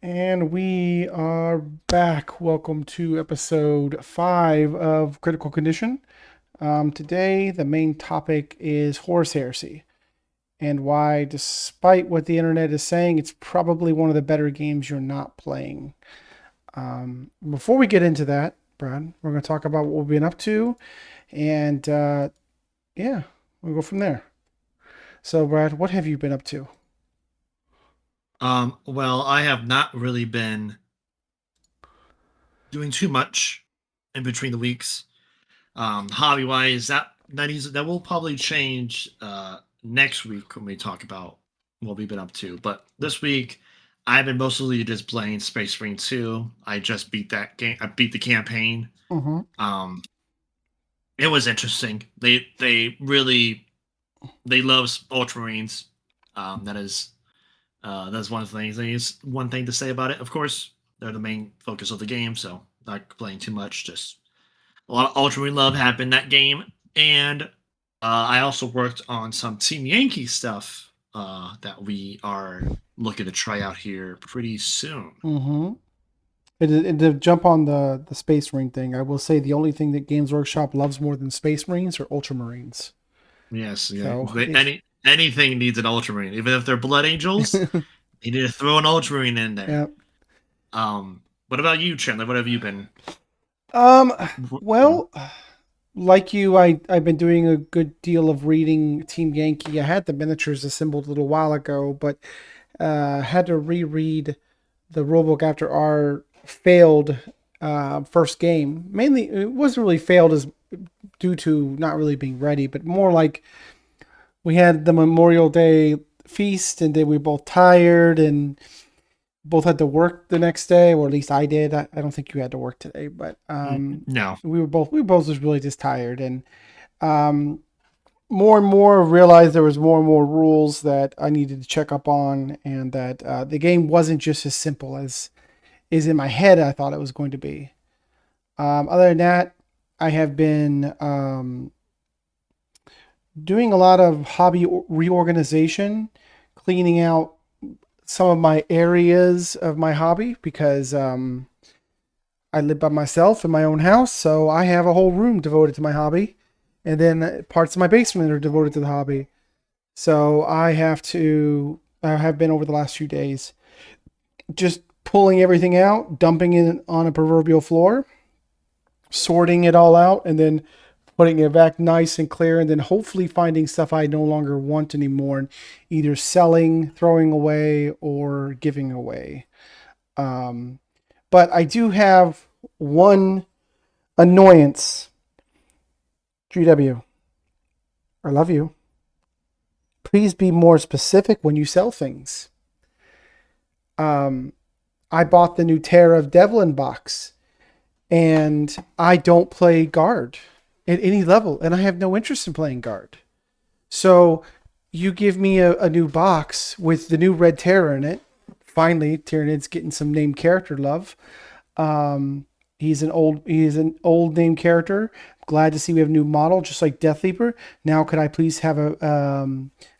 And we are back. Welcome to episode 5 of Critical Condition. Today, the main topic is Horus Heresy and why, despite what the internet is saying, it's probably one of the better games you're not playing. Before we get into that, Brad, we're going to talk about what we've been up to, and yeah, we'll go from there. So, Brad, what have you been up to? Well, I have not really been doing too much in between the weeks. Hobby wise, that will probably change next week when we talk about what we've been up to. But this week, I've been mostly just playing Space Marine 2. I just beat that game. I beat the campaign. Mm-hmm. Um, it was interesting. They love Ultramarines. That is that's one of the things. There's one thing to say about it. Of course, they're the main focus of the game, so not complaining too much. Just a lot of Ultramarine love happened in that game, and I also worked on some Team Yankee stuff that we are looking to try out here pretty soon. Mm-hmm. And to jump on the Space Marine thing, I will say the only thing that Games Workshop loves more than Space Marines are Ultramarines. Yes, yeah. So But if anything needs an Ultramarine, even if they're Blood Angels. You need to throw an Ultramarine in there. yeah. What about you, Chandler? What have you been? Um. Doing? Well, like you, I've been doing a good deal of reading Team Yankee. I had the miniatures assembled a little while ago, but had to reread the rulebook after our failed first game. Mainly, it wasn't really failed as due to not really being ready, but more like we had the Memorial Day feast, and then we were both tired and both had to work the next day, or at least I did. I don't think you had to work today, but No. we were both just really just tired, and um, more and more realized there was more and more rules that I needed to check up on, and that the game wasn't just as simple as is in my head I thought it was going to be. Other than that, I have been doing a lot of hobby reorganization, cleaning out some of my areas of my hobby because I live by myself in my own house, so I have a whole room devoted to my hobby, and then parts of my basement are devoted to the hobby. So I have been over the last few days just pulling everything out, dumping it on a proverbial floor, sorting it all out, and then putting it back nice and clear, and then hopefully finding stuff I no longer want anymore, and either selling, throwing away, or giving away. Um, but I do have one annoyance. GW, I love you. Please be more specific when you sell things. Um, I bought the new Terra of Devlin box, and I don't play guard at any level, and I have no interest in playing guard. So you give me a new box with the new Red Terror in it. Finally, Tyranids getting some named character love. Um, he's an old name character. Glad to see we have a new model, just like Death Leaper. Now, could I please have a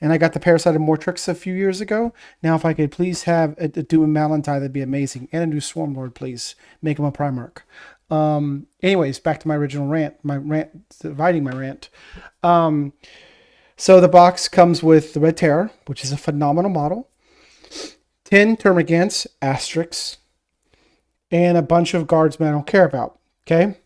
and I got the Parasite of Mortrix a few years ago. Now, if I could please have a Doom Malantai, that'd be amazing. And a new Swarm Lord, please. Make him a Primarch. Anyways, back to my original rant. Dividing my rant. Um, so the box comes with the Red Terror, which is a phenomenal model. 10 Termagants, Asterix, and a bunch of guardsmen I don't care about. Okay?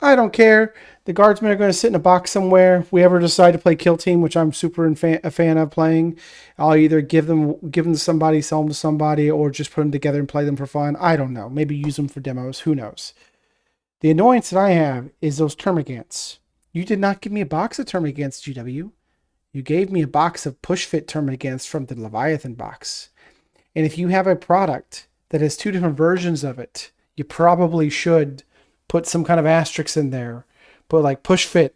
I don't care. The guardsmen are going to sit in a box somewhere. If we ever decide to play Kill Team, which I'm super a fan of playing, I'll either give them to somebody, sell them to somebody, or just put them together and play them for fun. I don't know. Maybe use them for demos. Who knows? The annoyance that I have is those Termagants. You did not give me a box of Termagants, GW. You gave me a box of push fit Termagants from the Leviathan box. And if you have a product that has two different versions of it, you probably should put some kind of asterisk in there. Put like push fit.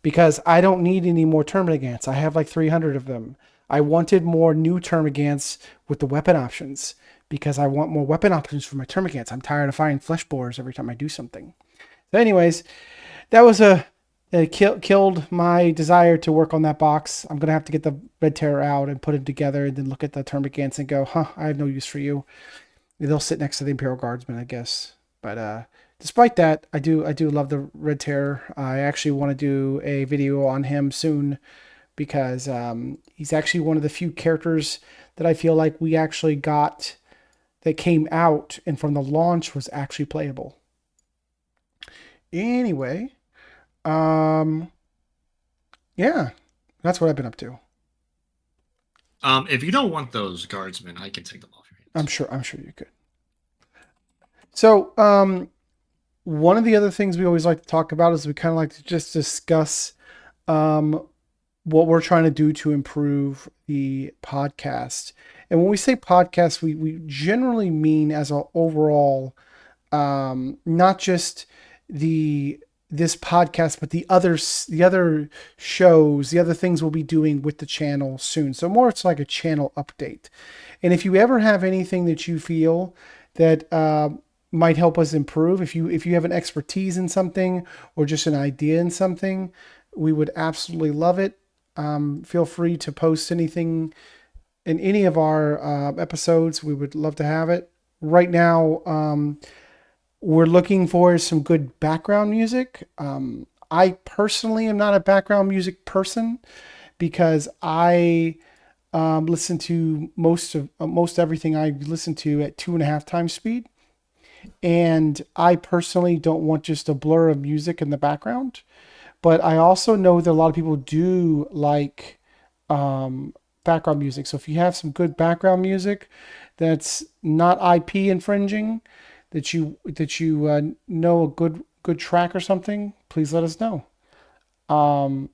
Because I don't need any more Termagants. I have like 300 of them. I wanted more new Termagants with the weapon options. Because I want more weapon options for my Termagants. I'm tired of finding flesh borers every time I do something. So anyways, that was it killed my desire to work on that box. I'm gonna have to get the Red Terror out and put it together, and then look at the Termagants and go, "Huh, I have no use for you." They'll sit next to the Imperial Guardsmen, I guess. But despite that, I do love the Red Terror. I actually want to do a video on him soon because he's actually one of the few characters that I feel like we actually got that came out and from the launch was actually playable. Anyway, um, yeah, that's what I've been up to. If you don't want those guardsmen, I can take them off your I'm hands. sure. I'm sure you could. So, one of the other things we always like to talk about is we kind of like to just discuss um, what we're trying to do to improve the podcast. And when we say podcast, we generally mean as an overall, not just the this podcast, but the other shows, the other things we'll be doing with the channel soon. So more, it's like a channel update. And if you ever have anything that you feel that might help us improve, if you have an expertise in something or just an idea in something, we would absolutely love it. Feel free to post anything in any of our episodes. We would love to have it. Right now, we're looking for some good background music. I personally am not a background music person because I listen to most everything I listen to at 2.5 times speed, and I personally don't want just a blur of music in the background. But I also know that a lot of people do like um, background music. So if you have some good background music that's not IP infringing, that you know a good track or something, please let us know. Um,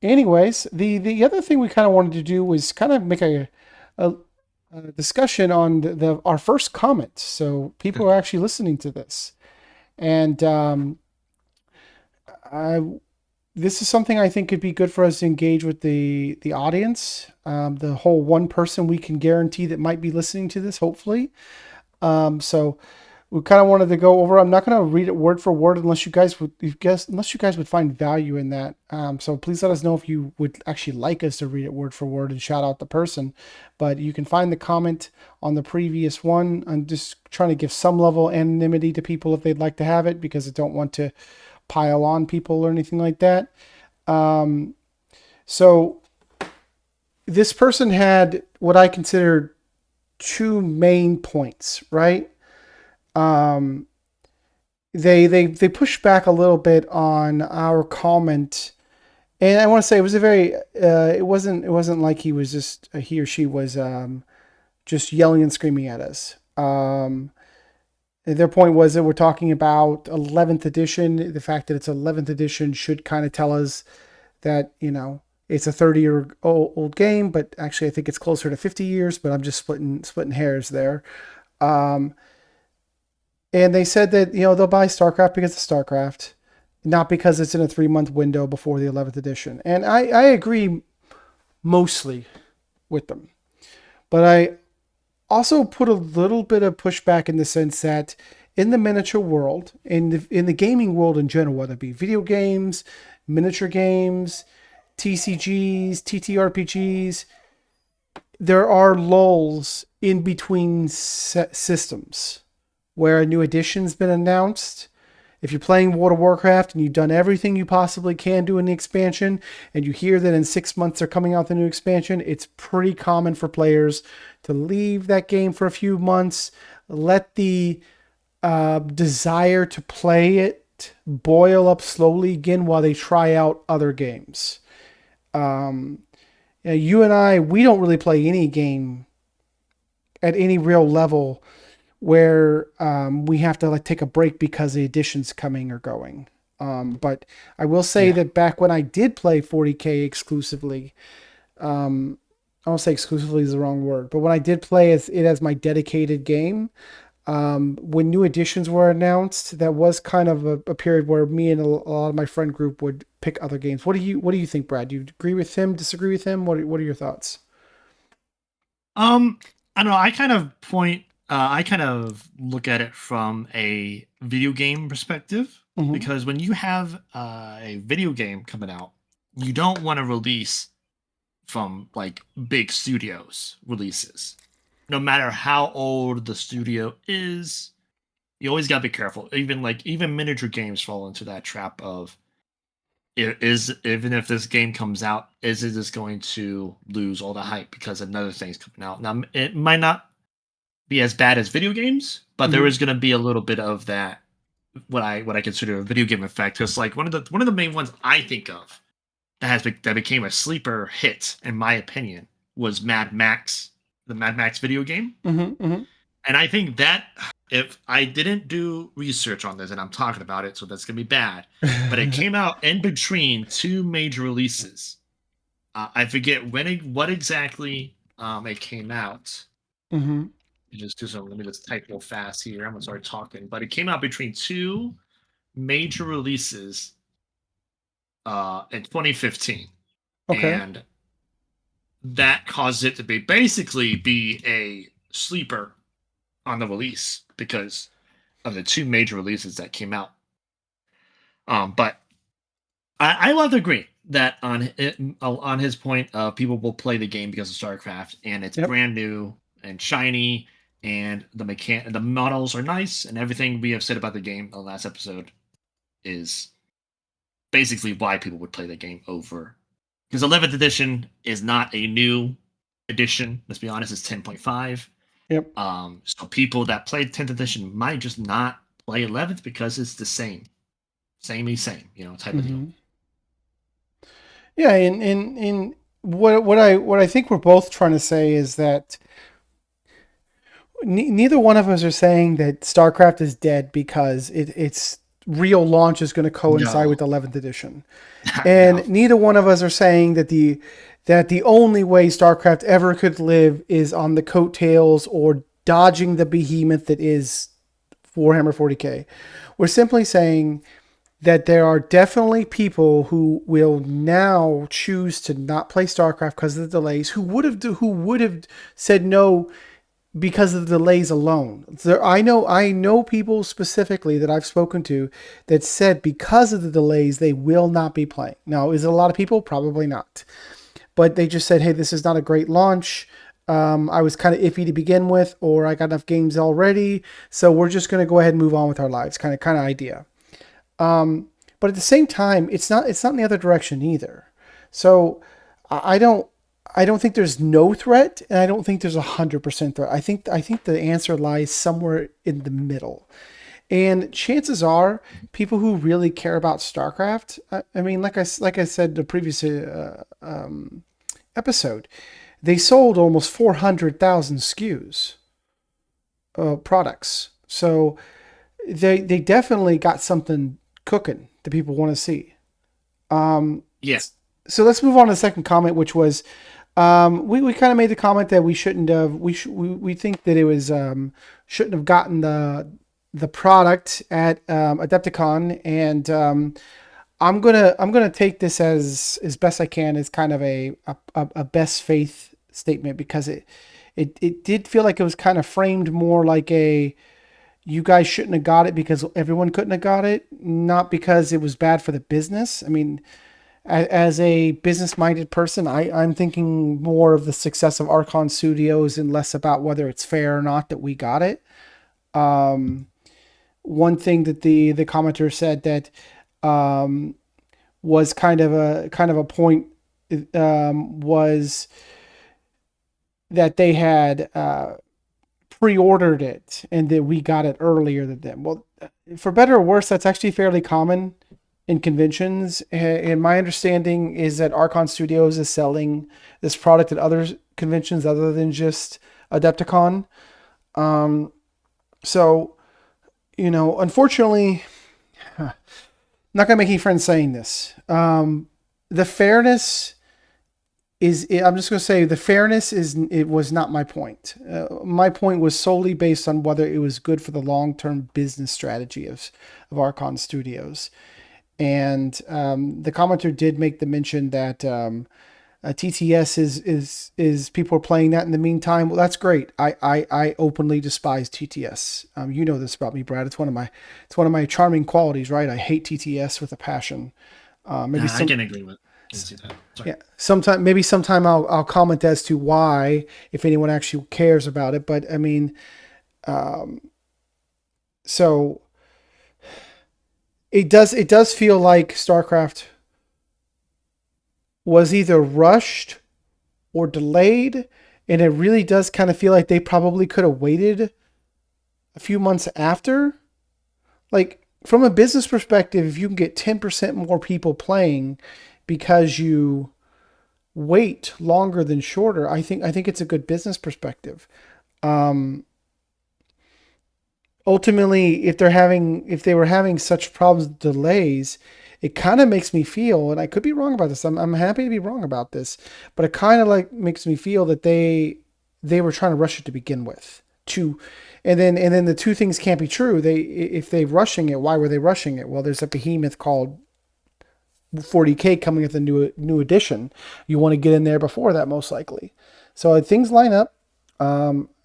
anyways, the other thing we kind of wanted to do was kind of make a, a discussion on our first comment. So people are actually listening to this, and I this is something I think could be good for us to engage with the audience. The whole one person we can guarantee that might be listening to this, hopefully. So we kind of wanted to go over. I'm not going to read it word for word unless you guys would find value in that. So please let us know if you would actually like us to read it word for word and shout out the person. But you can find the comment on the previous one. I'm just trying to give some level of anonymity to people if they'd like to have it, because I don't want to pile on people or anything like that. Um, so this person had what I consider two main points, right? Um, they pushed back a little bit on our comment, and I want to say it was a very it wasn't like he or she was just yelling and screaming at us. Their point was that we're talking about 11th edition. The fact that it's 11th edition should kind of tell us that, it's a 30-year old game, but actually I think it's closer to 50 years, but I'm just splitting hairs there. Um, and they said that, they'll buy StarCraft because of StarCraft, not because it's in a 3-month window before the 11th edition. And I agree mostly with them. But I also put a little bit of pushback in the sense that in the miniature world, in the gaming world in general, whether it be video games, miniature games, TCGs, TTRPGs, there are lulls in between systems where a new edition's been announced. If you're playing World of Warcraft and you've done everything you possibly can do in the expansion, and you hear that in 6 months they're coming out the new expansion, it's pretty common for players to leave that game for a few months, let the desire to play it boil up slowly again while they try out other games. Um, you and I, we don't really play any game at any real level where we have to like take a break because the edition's coming or going. But I will say Yeah. that back when I did play 40K exclusively, I won't say exclusively is the wrong word, but when I did play it as my dedicated game, when new editions were announced, that was kind of a period where me and a lot of my friend group would pick other games. What do you think, Brad? Do you agree with him? Disagree with him? What are your thoughts? Um, I don't know. I kind of look at it from a video game perspective. Mm-hmm. because when you have a video game coming out, you don't want to release from like big studios releases. No matter how old the studio is, you always gotta be careful. Even miniature games fall into that trap of is even if this game comes out, is it just going to lose all the hype because another thing's coming out? Now it might not be as bad as video games, but there Mm-hmm. is going to be a little bit of that what I consider a video game effect. Because like one of the main ones I think of that became a sleeper hit in my opinion was Mad Max, the Mad Max video game, Mm-hmm. Mm-hmm. and I think that if I didn't do research on this and I'm talking about it, so that's gonna be bad, but it came out in between two major releases. I forget what exactly it came out. Mm-hmm. Let me just type real fast here. I'm gonna start talking, but it came out between two major releases in 2015, Okay. and that caused it to be a sleeper on the release because of the two major releases that came out. But I will have to agree that on his point, people will play the game because of StarCraft, and it's Yep. brand new and shiny, and the models are nice, and everything we have said about the game in the last episode is basically why people would play the game over. Because 11th edition is not a new edition. Let's be honest, it's 10.5. Yep. So people that played 10th edition might just not play 11th because it's the same, type of deal. Mm-hmm. Yeah, and what I think we're both trying to say is that neither one of us are saying that StarCraft is dead because its real launch is going to coincide No, with 11th edition. no. And neither one of us are saying that the only way StarCraft ever could live is on the coattails or dodging the behemoth that is Warhammer 40K. We're simply saying that there are definitely people who will now choose to not play StarCraft because of the delays, who would have said no because of the delays alone. I know people specifically that I've spoken to that said because of the delays they will not be playing. Now, is it a lot of people? Probably not. But they just said, hey, this is not a great launch. I was kind of iffy to begin with, or I got enough games already, so we're just going to go ahead and move on with our lives, kind of idea. But at the same time, it's not in the other direction either. So I don't I don't think there's no threat, and I don't think there's 100% threat. I think the answer lies somewhere in the middle. And chances are, people who really care about StarCraft, I mean, like I said in the previous episode, they sold almost 400,000 SKUs products. So they definitely got something cooking that people want to see. Um, Yeah, so let's move on to the second comment, which was we kind of made the comment that we shouldn't have we think that it was shouldn't have gotten the product at Adepticon, and I'm gonna take this as best I can as kind of a best faith statement, because it did feel like it was kind of framed more like a you guys shouldn't have got it because everyone couldn't have got it, not because it was bad for the business. I mean, as a business minded person, I'm thinking more of the success of Archon Studios and less about whether it's fair or not that we got it. Um, One thing that the commenter said that um, was kind of a point was that they had pre-ordered it and that we got it earlier than them. Well, for better or worse, that's actually fairly common in conventions. And my understanding is that Archon Studios is selling this product at other conventions other than just Adepticon. Um, so, unfortunately, I'm not going to make any friends saying this. The fairness I'm just going to say the fairness it was not my point. My point was solely based on whether it was good for the long-term business strategy of Archon Studios. And the commenter did make the mention that TTS is people are playing that in the meantime. Well, that's great. I openly despise TTS. You know this about me, Brad. It's one of my charming qualities, right? I hate TTS with a passion. I can agree with. Can see that. Sorry. Yeah, sometime I'll comment as to why, if anyone actually cares about it. But I mean, so it does feel like StarCraft was either rushed or delayed, and it really does kind of feel like they probably could have waited a few months after. Like from a business perspective, if you can get 10% more people playing because you wait longer than shorter, I think it's a good business perspective. Um, Ultimately, if they were having such problems with delays, it kind of makes me feel, and I could be wrong about this. I'm happy to be wrong about this, but it kind of like makes me feel that they were trying to rush it to begin with. And then the two things can't be true. If they're rushing it, why were they rushing it? Well, there's a behemoth called 40K coming with a new edition. You want to get in there before that, most likely. So things line up.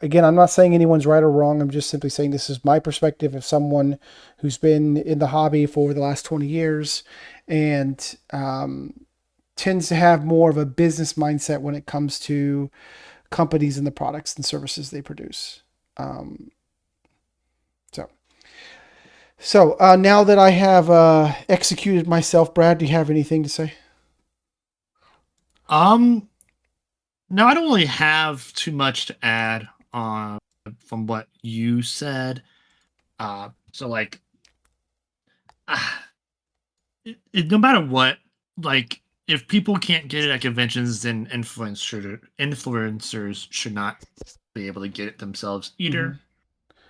Again, I'm not saying anyone's right or wrong. I'm just simply saying this is my perspective of someone who's been in the hobby for the last 20 years and tends to have more of a business mindset when it comes to companies and the products and services they produce. Um, so, now that I have executed myself, Brad, do you have anything to say? Um, no, I don't really have too much to add on from what you said. So like, uh, no matter what, like if people can't get it at conventions, then influencers should not be able to get it themselves either.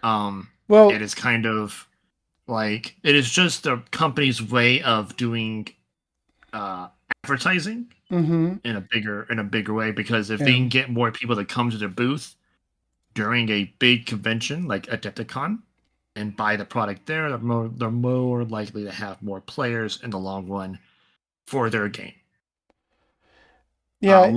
Well, It is kind of like it is just the company's way of doing advertising mm-hmm. in a bigger way, because if they Yeah. can get more people to come to their booth during a big convention like Adepticon and buy the product there, they're more likely to have more players in the long run for their game. Yeah.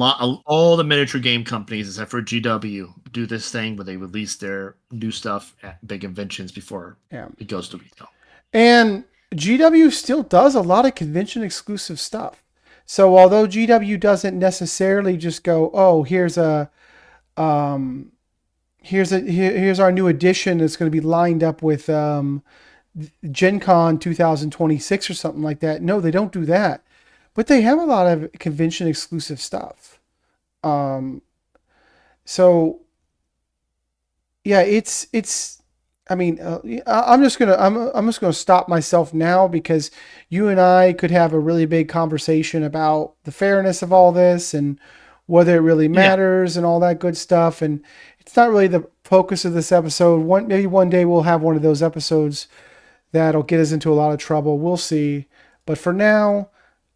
All the miniature game companies, except for GW, do this thing where they release their new stuff at big conventions before Yeah. it goes to retail. And GW still does a lot of convention exclusive stuff. So although GW doesn't necessarily just go, oh, here's our new edition that's going to be lined up with Gen Con 2026 or something like that. No, they don't do that. But they have a lot of convention exclusive stuff. Um, so yeah, it's. I mean, I'm just gonna stop myself now because you and I could have a really big conversation about the fairness of all this and whether it really Yeah. matters and all that good stuff. And it's not really the focus of this episode. Maybe one day we'll have one of those episodes that'll get us into a lot of trouble. We'll see. But for now,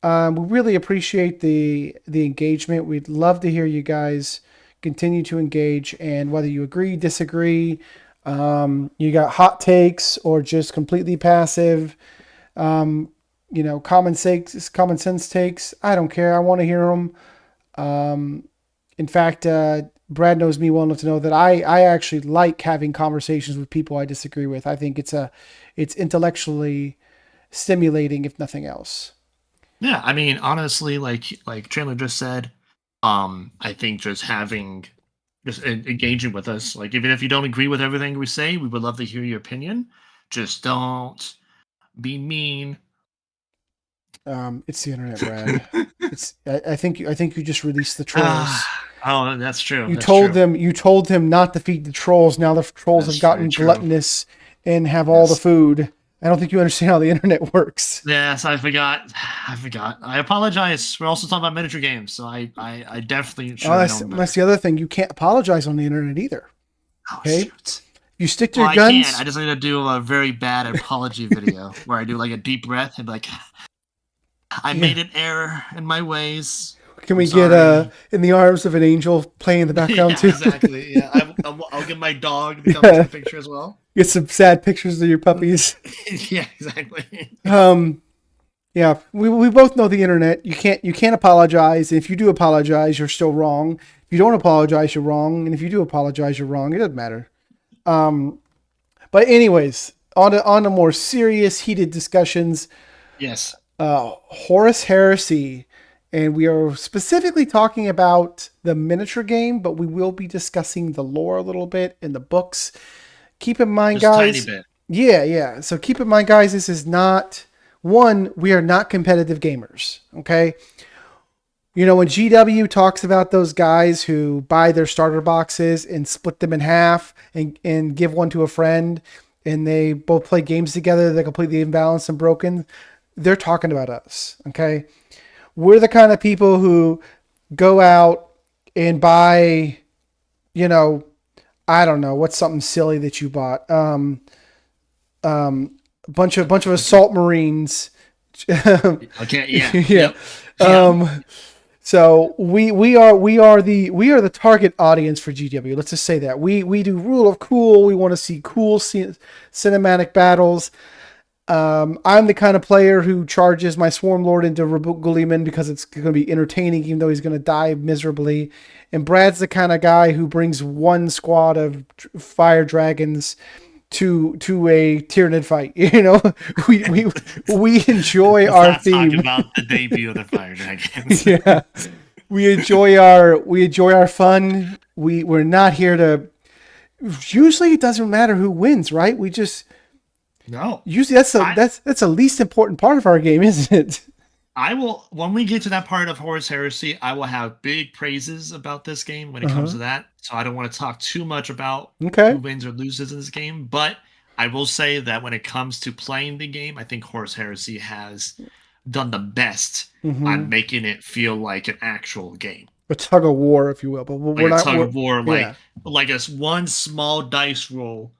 we really appreciate the engagement. We'd love to hear you guys continue to engage, and whether you agree, disagree, you got hot takes or just completely passive, common sense takes. I don't care. I want to hear them. In fact, Brad knows me well enough to know that I actually like having conversations with people I disagree with. I think it's intellectually stimulating, if nothing else. Yeah, I mean, honestly, like Chandler just said, I think just engaging with us, like even if you don't agree with everything we say, we would love to hear your opinion. Just don't be mean. It's the internet, Brad. I think you just released the trolls. Oh, that's true. You told him not to feed the trolls. Now the trolls have gotten gluttonous and have all the food. I don't think you understand how the internet works. Yes, I forgot. I apologize. We're also talking about miniature games, so I definitely should have known. That's the other thing. You can't apologize on the internet either. Okay? Shoot. You stick to your guns. I can't. I just need to do a very bad apology video where I do like a deep breath and be like, I made an error in my ways. Can we get In the Arms of an Angel playing in the background too? Exactly. Yeah, I'll get my dog to come into the picture as well. Get some sad pictures of your puppies. Yeah, exactly. Yeah, we both know the internet. You can't apologize. And if you do apologize, you're still wrong. If you don't apologize, you're wrong. And if you do apologize, you're wrong. It doesn't matter. Um, but anyways, on to more serious, heated discussions. Yes. Horus Heresy, and we are specifically talking about the miniature game, but we will be discussing the lore a little bit in the books. Keep in mind, Just a tiny guys. bit. Yeah, yeah. So keep in mind, guys, this is not one. We are not competitive gamers. Okay. You know, when GW talks about those guys who buy their starter boxes and split them in half and give one to a friend and they both play games together, they're completely imbalanced and broken, they're talking about us. Okay. We're the kind of people who go out and buy, you know, I don't know, what's something silly that you bought? A bunch of assault marines. Okay. Yeah. Yeah. Yep. Yep. Um, So we are the target audience for GW. Let's just say that we do rule of cool. We want to see cool cinematic battles. I'm the kind of player who charges my Swarm Lord into Guliman because it's going to be entertaining, even though he's going to die miserably. And Brad's the kind of guy who brings one squad of fire dragons to a Tyranid fight. You know, we enjoy Let's our not talk theme. about the debut of the Fire Dragons. Yeah, we enjoy our fun. We're not here to. Usually, it doesn't matter who wins, right? We just No. usually that's a least important part of our game, isn't it? I will, when we get to that part of Horus Heresy, I will have big praises about this game when it comes Uh-huh. to that. So I don't want to talk too much about who Okay. wins or loses in this game, but I will say that when it comes to playing the game, I think Horus Heresy has done the best Mm-hmm. on making it feel like an actual game. A tug of war, if you will, but we're Like a not. tug We're of war, yeah. like a one small dice roll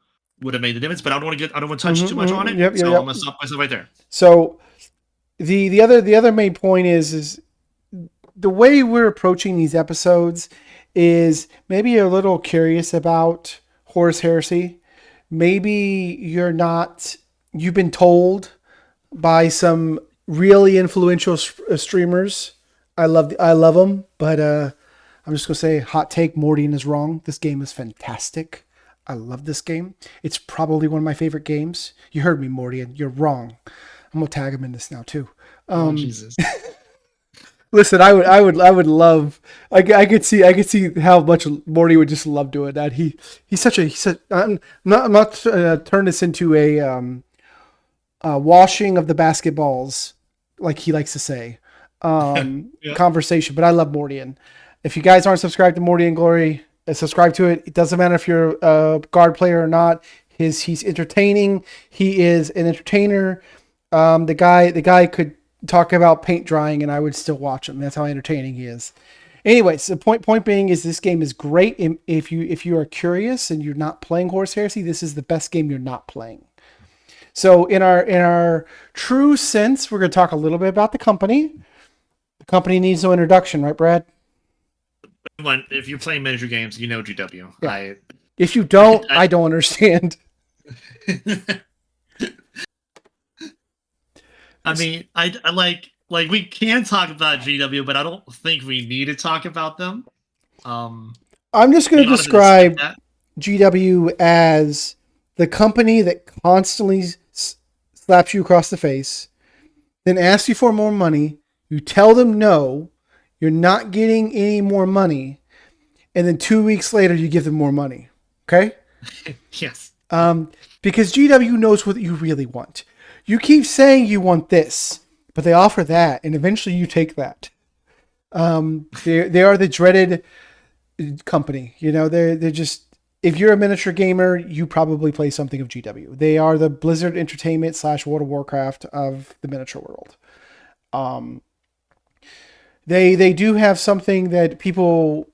would have made the difference, but I don't want to touch too Mm-hmm, much on mm-hmm. it. Yep. Yep. So I'm Yep. gonna stop myself right there. So the other main point is the way we're approaching these episodes is maybe you're a little curious about Horus Heresy. Maybe you've been told by some really influential streamers. I love them, but I'm just gonna say hot take: Mordian is wrong. This game is fantastic. I love this game. It's probably one of my favorite games. You heard me, Mordian. You're wrong. I'm gonna tag him in this now too. Oh Jesus. Listen, I would love. I could see how much Morty would just love doing that. He's such. I'm not turn this into a washing of the basketballs, like he likes to say, Yeah. conversation. But I love Mordian. If you guys aren't subscribed to Mordian Glory, subscribe to it. It doesn't matter if you're a guard player or not. He's entertaining. He is an entertainer. The guy could talk about paint drying, and I would still watch him. That's how entertaining he is. Anyways, the point being is this game is great. If you are curious and you're not playing Horse Heresy, this is the best game you're not playing. So in our true sense, we're going to talk a little bit about the company. The company needs no introduction, right, Brad? If you play miniature games, you know GW. Yeah. I, If you don't, I I don't understand. I mean, I like we can talk about GW, but I don't think we need to talk about them. Um, I'm just going we to ought to just skip describe that. GW as the company that constantly slaps you across the face, then asks you for more money. You tell them no, you're not getting any more money, and then 2 weeks later you give them more money. Okay? Yes. Because GW knows what you really want. You keep saying you want this, but they offer that, and eventually you take that. They are the dreaded company. You know, they're just, if you're a miniature gamer, you probably play something of GW. They are the Blizzard Entertainment / World of Warcraft of the miniature world. Um, they do have something that people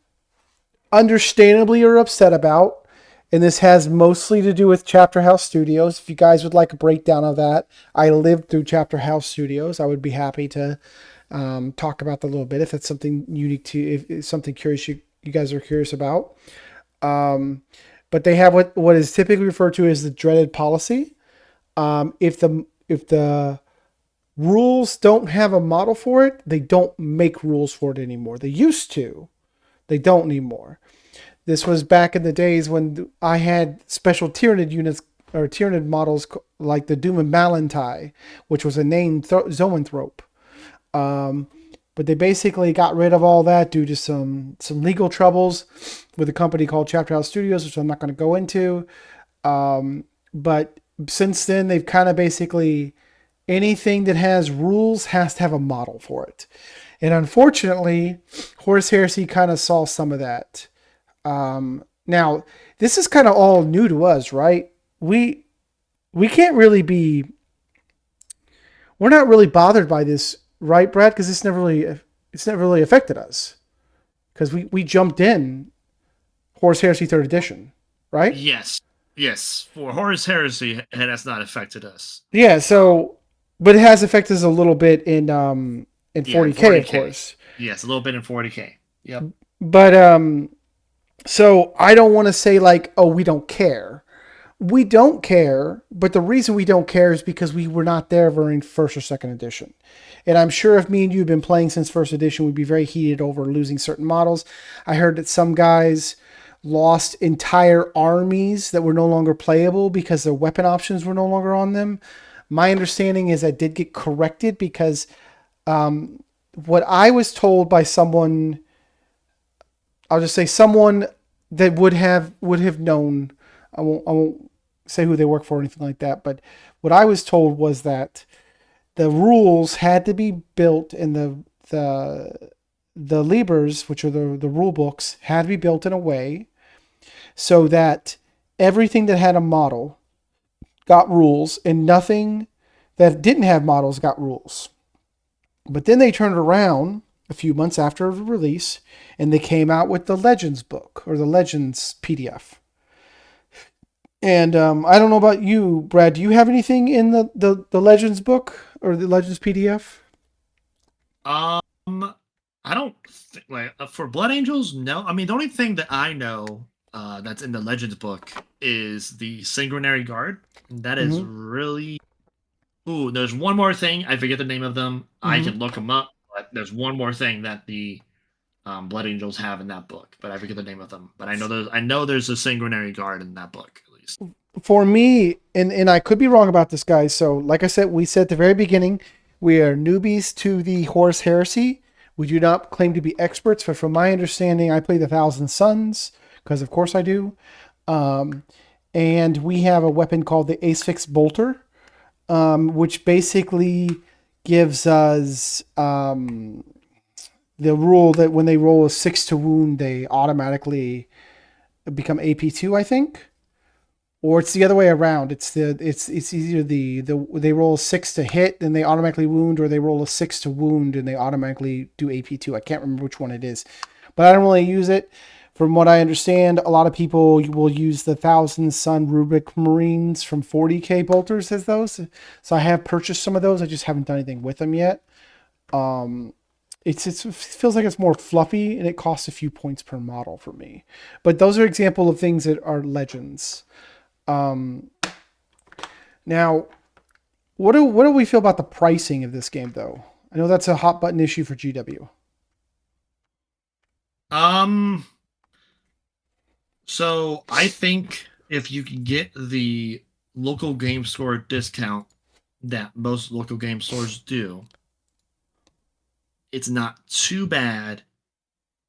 understandably are upset about, and this has mostly to do with Chapter House Studios. If you guys would like a breakdown of that, I lived through Chapter House Studios. I would be happy to talk about that a little bit if it's something unique to, if it's something curious you guys are curious about. But they have what is typically referred to as the dreaded policy. If the rules don't have a model for it, they don't make rules for it anymore. They used to. They don't anymore. This was back in the days when I had special Tyranid units or Tyranid models like the Doom and Malantai, which was a named Zoanthrope. But they basically got rid of all that due to some legal troubles with a company called Chapter House Studios, which I'm not going to go into. But since then, they've kind of basically anything that has rules has to have a model for it. And unfortunately, Horus Heresy kind of saw some of that. Now, this is kind of all new to us, right? We can't really be. We're not really bothered by this, right, Brad? Because it's never really affected us. Because we jumped in Horus Heresy Third Edition, right? Yes. For Horus Heresy, it has not affected us. Yeah. So, but it has affected us a little bit in 40K, of course. Yes, a little bit in 40K. Yep. But so I don't want to say like, oh, we don't care. We don't care, but the reason we don't care is because we were not there during first or second edition. And I'm sure if me and you have been playing since first edition, we'd be very heated over losing certain models. I heard that some guys lost entire armies that were no longer playable because their weapon options were no longer on them. My understanding is that did get corrected because what I was told by someone, I'll just say someone that would have known. I won't say who they work for or anything like that. But what I was told was that the rules had to be built in the Libers, which are the rule books, had to be built in a way so that everything that had a model got rules and nothing that didn't have models got rules. But then they turned around a few months after the release and they came out with the Legends book or the Legends PDF. And I don't know about you, Brad. Do you have anything in the Legends book or the Legends PDF? I don't like for Blood Angels. No, I mean the only thing that I know that's in the Legends book is the Sanguinary Guard. That is really. Ooh, there's one more thing. I forget the name of them. I can look them up. But there's one more thing that the Blood Angels have in that book, but I forget the name of them. But I know there's a Sanguinary Guard in that book at least. For me, and I could be wrong about this, guys. So, like I said, we said at the very beginning, we are newbies to the Horus Heresy. We do not claim to be experts, but from my understanding, I play the Thousand Suns because, of course, I do. And we have a weapon called the Asphyx Bolter, which basically gives us the rule that when they roll a 6 to wound, they automatically become AP2, I think. Or it's the other way around. It's either they roll a 6 to hit and they automatically wound, or they roll a 6 to wound and they automatically do AP2. I can't remember which one it is, but I don't really use it. From what I understand, a lot of people will use the Thousand Sun Rubric Marines from 40K bolters as those. So I have purchased some of those. I just haven't done anything with them yet. It feels like it's more fluffy and it costs a few points per model for me. But those are example of things that are legends. Now, what do we feel about the pricing of this game, though? I know that's a hot button issue for GW. So I think if you can get the local game store discount that most local game stores do, it's not too bad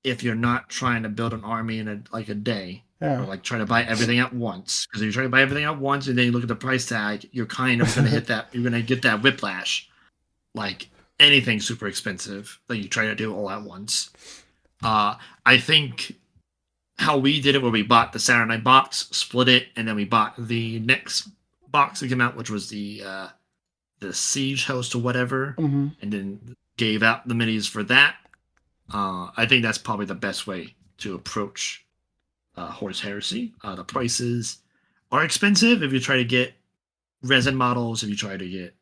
if you're not trying to build an army in a day. Yeah. Or like try to buy everything at once. Because if you try to buy everything at once and then you look at the price tag, you're kind of gonna hit that. You're gonna get that whiplash, like anything super expensive that you try to do all at once. I think how we did it, where we bought the Saturday Night box, split it, and then we bought the next box that came out, which was the Siege Host or whatever, and then gave out the minis for that. I think that's probably the best way to approach Horus Heresy. The prices are expensive if you try to get resin models, if you try to get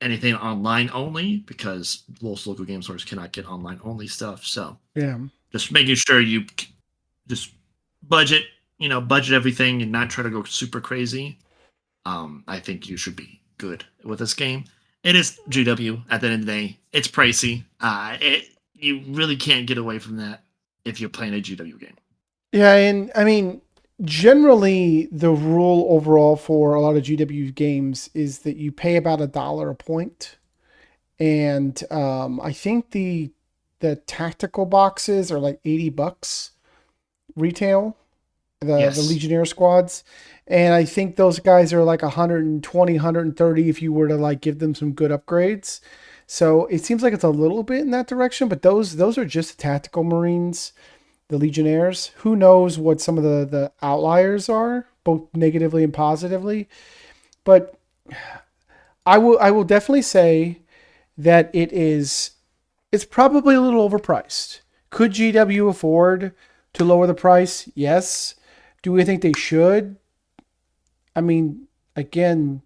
anything online only, because most local game stores cannot get online only stuff. So yeah, just making sure you just budget everything and not try to go super crazy. I think you should be good with this game. It is GW at the end of the day. It's pricey. You really can't get away from that if you're playing a GW game. Yeah, and I mean, generally, the rule overall for a lot of GW games is that you pay about $1 a point, and I think the tactical boxes are like $80 retail. The Yes. Legionnaire squads, and I think those guys are like 120, 130 if you were to like give them some good upgrades. So it seems like it's a little bit in that direction, but those are just tactical Marines, the Legionnaires. Who knows what some of the outliers are, both negatively and positively. But I will definitely say that it's probably a little overpriced. Could GW afford to lower the price? Yes. Do we think they should? I mean, again,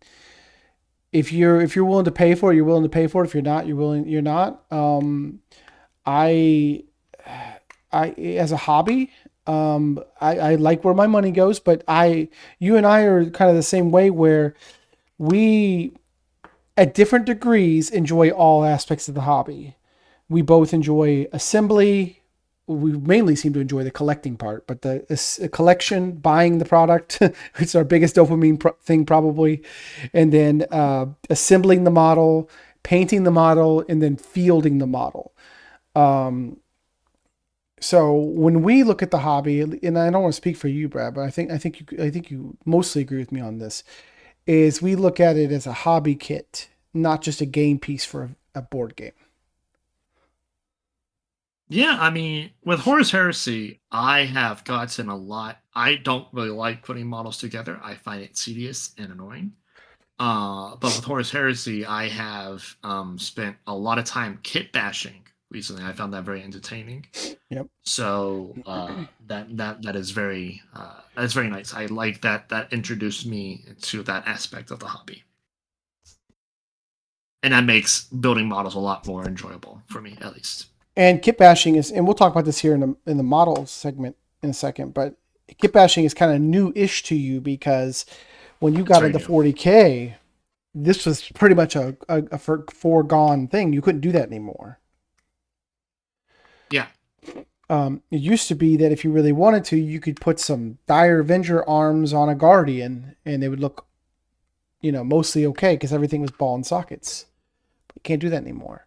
if you're willing to pay for it, you're willing to pay for it. If you're not. I as a hobby, I like where my money goes, but you and I are kind of the same way where we, at different degrees, enjoy all aspects of the hobby. We both enjoy assembly. We mainly seem to enjoy the collecting part, but the collection, buying the product, it's our biggest dopamine thing probably, and then assembling the model, painting the model, and then fielding the model. Um, so when we look at the hobby, and I don't want to speak for you, Brad, but I think you mostly agree with me on this. Is we look at it as a hobby kit, not just a game piece for a board game. Yeah, I mean, with Horus Heresy, I have gotten a lot. I don't really like putting models together. I find it tedious and annoying. But with Horus Heresy, I have spent a lot of time kit bashing recently. I found that very entertaining. Yep. So that is very nice. I like that. That introduced me to that aspect of the hobby, and that makes building models a lot more enjoyable for me, at least. And kit bashing is, and we'll talk about this here in the model segment in a second, but kit bashing is kind of new-ish to you because when you It's got very into new. 40K, this was pretty much a foregone thing. You couldn't do that anymore. Yeah. It used to be that if you really wanted to, you could put some Dire Avenger arms on a Guardian, and they would look, mostly okay because everything was ball and sockets. But you can't do that anymore.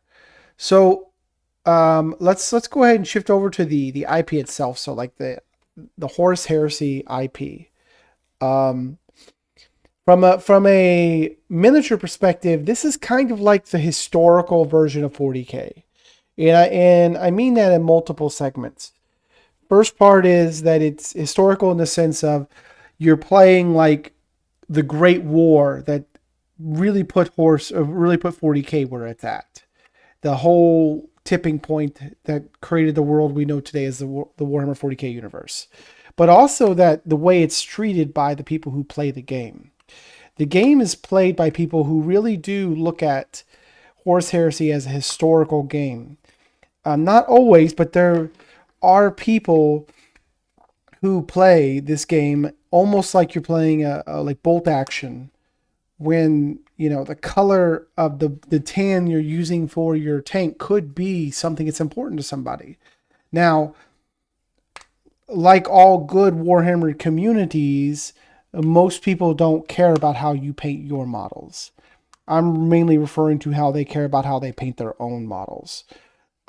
So let's go ahead and shift over to the IP itself. So like the Horus Heresy IP. Um, from a miniature perspective, this is kind of like the historical version of 40K. And I mean that in multiple segments. First part is that it's historical in the sense of you're playing like the Great War that really put 40K where it's at. The whole tipping point that created the world we know today as the Warhammer 40K universe. But also that the way it's treated by the people who play the game. The game is played by people who really do look at Horus Heresy as a historical game. Not always, but there are people who play this game almost like you're playing a like bolt action, when the color of the tan you're using for your tank could be something that's important to somebody. Now, like all good Warhammer communities, most people don't care about how you paint your models. I'm mainly referring to how they care about how they paint their own models.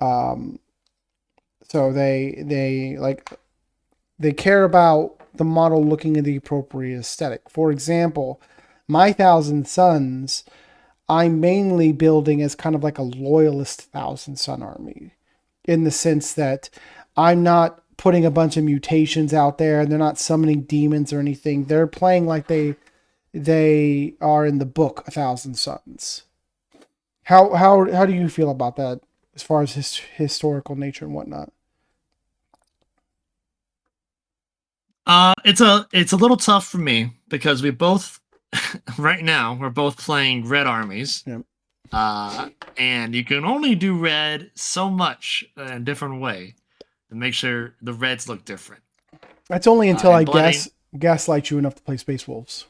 Um, so they care about the model looking at the appropriate aesthetic. For example, my Thousand Suns, I'm mainly building as kind of like a loyalist Thousand Sun army, in the sense that I'm not putting a bunch of mutations out there and they're not summoning demons or anything. They're playing like they are in the book A Thousand Suns. How do you feel about that as far as historical nature and whatnot? It's a little tough for me because we both right now we're both playing red armies. Yeah. And you can only do red so much in a different way to make sure the reds look different. That's only until I And bloody, gaslight you enough to play Space Wolves.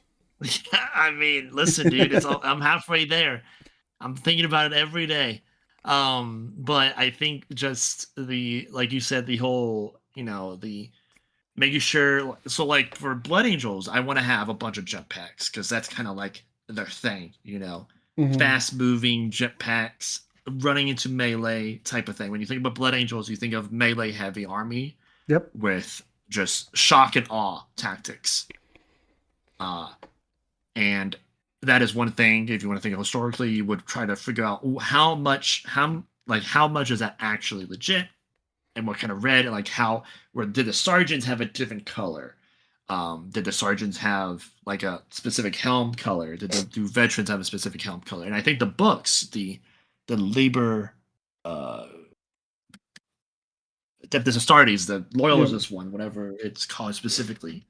I mean, listen, dude, I'm halfway there. I'm thinking about it every day. But I think just the like you said, the whole, the making sure so like for Blood Angels, I want to have a bunch of jetpacks because that's kind of like their thing. Hmm. Fast moving jetpacks, running into melee type of thing. When you think about Blood Angels, you think of melee heavy army Yep. with just shock and awe tactics. Uh, and that is one thing. If you want to think of historically, you would try to figure out how much is that actually legit, and what kind of red, and like how where did the sergeants have a different color? Did the sergeants have like a specific helm color? Do veterans have a specific helm color? And I think the books, the labor, uh, the Astartes, the Yep. loyalist one, whatever it's called specifically,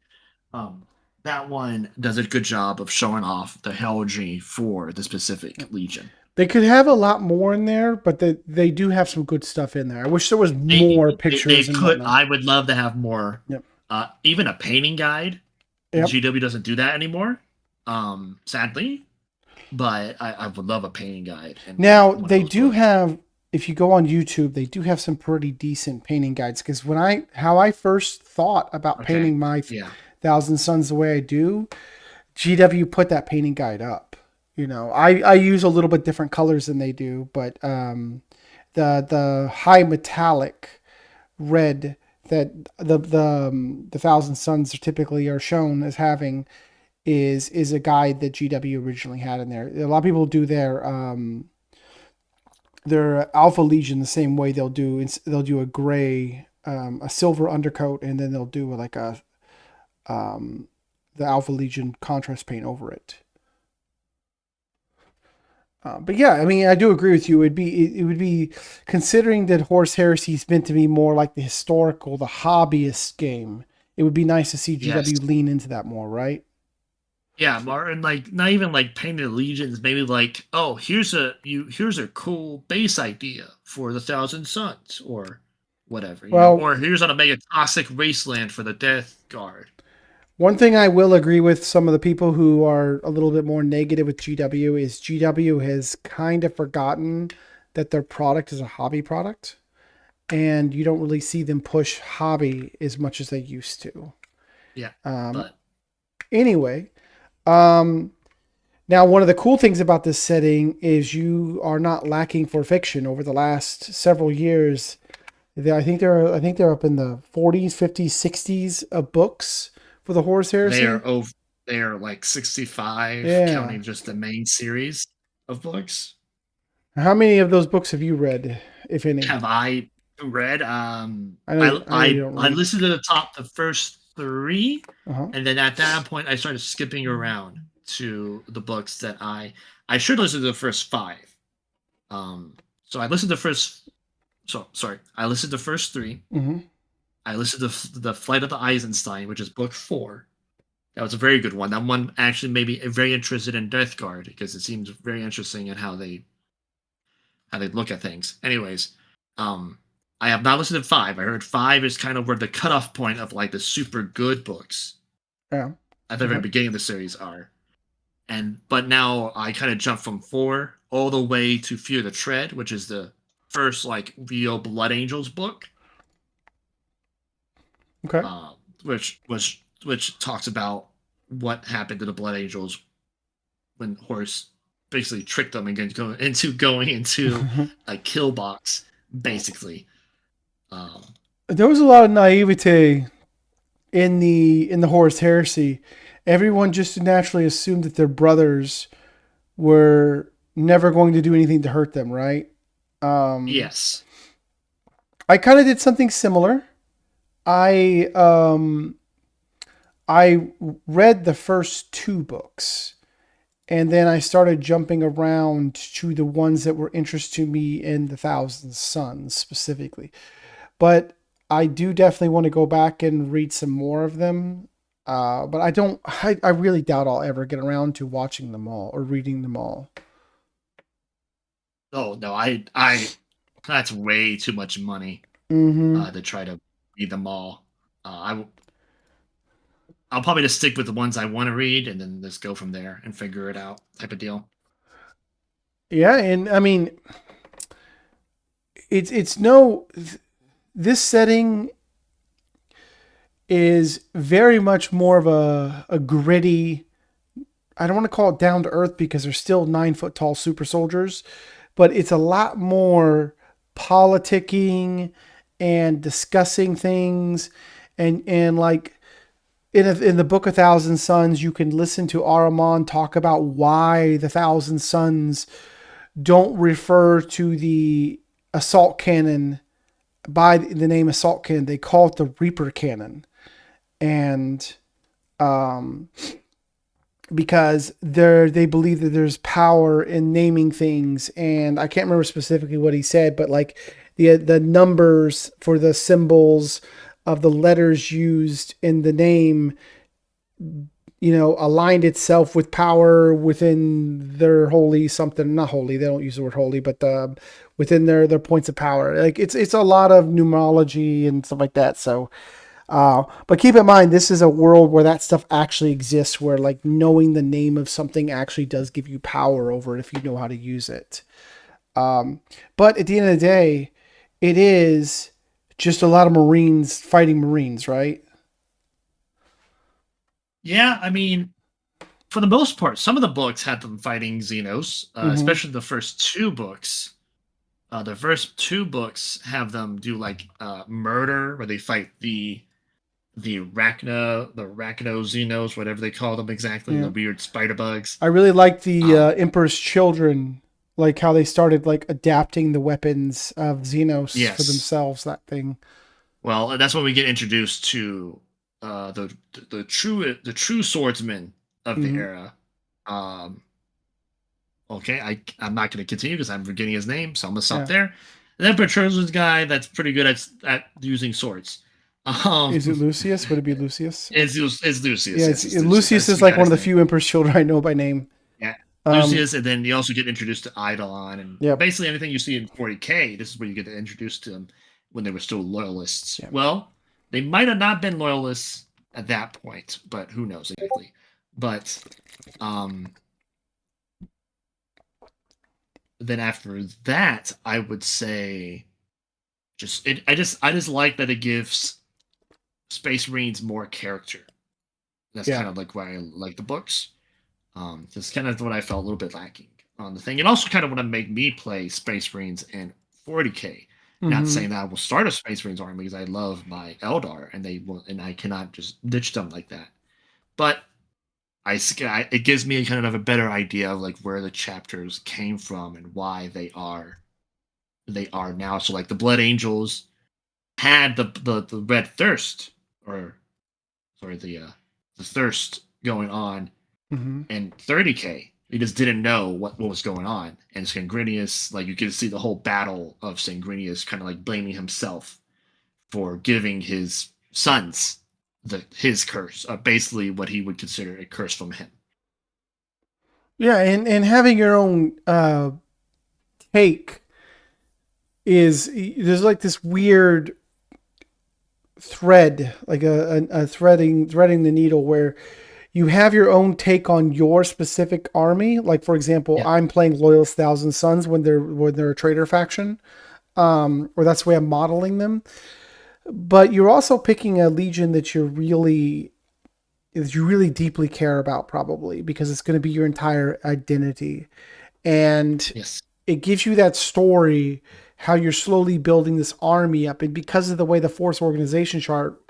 um, that one does a good job of showing off the heraldry for the specific legion. They could have a lot more in there, but they do have some good stuff in there. I wish there was They, more they pictures and could. whatnot. I would love to have more. Yep. Even a painting guide. Yep. GW doesn't do that anymore, sadly. But I would love a painting guide in Now one of they those do books. have. If you go on YouTube, they do have some pretty decent painting guides. Because how I first thought about Okay. painting my Yeah. Thousand Suns the way I do, GW put that painting guide up. I use a little bit different colors than they do, but the high metallic red that the Thousand Suns typically are shown as having is a guide that GW originally had in there. A lot of people do their Alpha Legion the same way. They'll do a gray, a silver undercoat, and then they'll do like a um, the Alpha Legion contrast paint over it. But yeah, I mean, I do agree with you. It would be considering that Horse Heresy is meant to be more like the historical, the hobbyist game. It would be nice to see Yes. GW lean into that more, right? Yeah, Martin. Like not even like painted legions. Maybe like, oh, here's a cool base idea for the Thousand Suns or whatever. Well, Or here's on a mega toxic wasteland for the Death Guard. one thing I will agree with some of the people who are a little bit more negative with GW is GW has kind of forgotten that their product is a hobby product, and you don't really see them push hobby as much as they used to. Yeah, Um, but anyway, um, now one of the cool things about this setting is you are not lacking for fiction. Over the last several years, I think they're up in the 40s, 50s, 60s of books for the Horus they Heresy. are over. They are like 65, Yeah. counting just the main series of books. How many of those books have you read, if any? Have I read? I know you don't I read. listened to the first three, Uh huh. and then at that point, I started skipping around to the books that I should listen to the first five. So I listened to first. So sorry, I listened to first three. Hmm. I listened to the Flight of the Eisenstein, which is book four. That was a very good one. That one actually made me very interested in Death Guard because it seems very interesting in how they look at things. Anyways, um, I have not listened to five. I heard five is kind of where the cutoff point of like the super good books Yeah. at the very Okay. beginning of the series are. But now I kind of jump from four all the way to Fear the Tread, which is the first like real Blood Angels book, Okay. uh, which talks about what happened to the Blood Angels when Horus basically tricked them into going into a kill box, basically. Um, There was a lot of naivete in the Horus Heresy. Everyone just naturally assumed that their brothers were never going to do anything to hurt them, right? Um, yes, I kind of did something similar. I um, I read the first two books, and then I started jumping around to the ones that were interest to me in the Thousand Suns specifically. But I do definitely want to go back and read some more of them. But I don't. I really doubt I'll ever get around to watching them all or reading them all. oh no, I that's way too much money Mm-hmm. to try to read them all. I I'll probably just stick with the ones I want to read and then just go from there and figure it out type of deal. Yeah, and I mean, it's no this setting is very much more of a gritty. I don't want to call it down to earth because they're still 9 foot tall super soldiers, but it's a lot more politicking and discussing things, and like in the book 1,000 Suns, you can listen to Ahriman talk about why the 1,000 Suns don't refer to the assault cannon by the name assault cannon. They call it the Reaper cannon, and um, because they believe that there's power in naming things, and I can't remember specifically what he said, but like the numbers for the symbols of the letters used in the name, aligned itself with power within their holy something, not holy, they don't use the word holy, but within their points of power. Like it's a lot of numerology and stuff like that. So but keep in mind, this is a world where that stuff actually exists, where like knowing the name of something actually does give you power over it if you know how to use it. But at the end of the day, it is just a lot of Marines fighting Marines, right? Yeah, I mean, for the most part, some of the books had them fighting Xenos, Mm-hmm. especially the first two books. The first two books have them do like murder, where they fight the Rachno Xenos, whatever they call them exactly, the Yeah. weird spider bugs. I really like the Um, Emperor's Children, like how they started like adapting the weapons of Xenos for yes. themselves. That thing. Well, that's when we get introduced to the true swordsman of the Mm-hmm. era. Um, okay, I'm not going to continue because I'm forgetting his name, so I'm gonna stop Yeah. there. And then Petrosian's guy that's pretty good at using swords. Um, Is it Lucius? Would it be Lucius? it's Yeah, Lucius. it's Yes, it's Lucius. Lucius I is like forgot one of his the name. few Emperor's Children I know by name. Yeah, Um, Lucius, and then you also get introduced to Eidolon, and yep. basically anything you see in 40k. This is where you get introduced to them when they were still loyalists. Yeah. Well, they might have not been loyalists at that point, but who knows exactly. But um, then after that, I would say just it. I just like that it gives Space Marines more character. That's Yeah. kind of like why I like the books. That's kind of what I felt a little bit lacking on the thing, and also kind of what made me play Space Marines in 40k. Not Mm-hmm. saying that I will start a Space Marines army because I love my Eldar, and and I cannot just ditch them like that. But it gives me kind of a better idea of like where the chapters came from and why they are now. So like the Blood Angels had the red thirst, or sorry, the thirst going on Mm-hmm. in 30k. They just didn't know what was going on. And Sanguinius, like you can see the whole battle of Sanguinius kind of like blaming himself for giving his sons his curse, basically what he would consider a curse from him. Yeah, and having your own take is there's like this weird thread, like a threading the needle where you have your own take on your specific army. Like for example, Yeah. I'm playing Loyalist 1,000 Suns when they're a traitor faction, or that's the way I'm modeling them. But you're also picking a legion that you really deeply care about, probably because it's going to be your entire identity, and Yes. it gives you that story how you're slowly building this army up, and because of the way the force organization chart,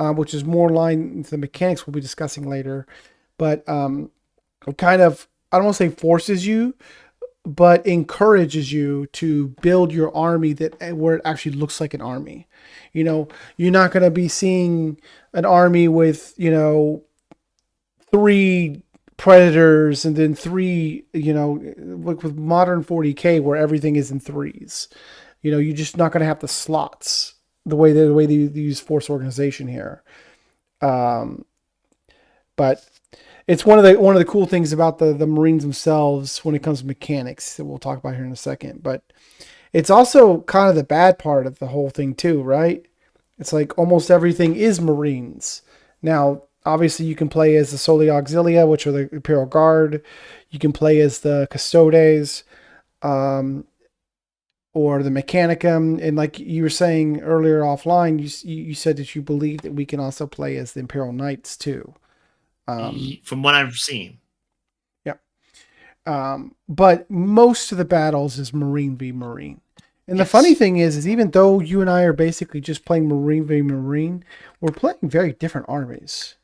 which is more in line with the mechanics we'll be discussing later, but it kind of, I don't want to say forces you, but encourages you to build your army that where it actually looks like an army. You're not going to be seeing an army with, three predators and then three, like with modern 40k where everything is in threes. You're just not going to have the slots the way they use force organization here. Um, but it's one of the cool things about the Marines themselves when it comes to mechanics that we'll talk about here in a second. But it's also kind of the bad part of the whole thing too, right? It's like almost everything is Marines. Now, Obviously, you can play as the Soli Auxilia, which are the Imperial Guard. You can play as the Custodes, um, or the Mechanicum. And like you were saying earlier offline, you said that you believe that we can also play as the Imperial Knights too. From what I've seen. Yeah. But most of the battles is Marine v Marine. And the funny Yes. thing is even though you and I are basically just playing Marine v Marine, we're playing very different armies.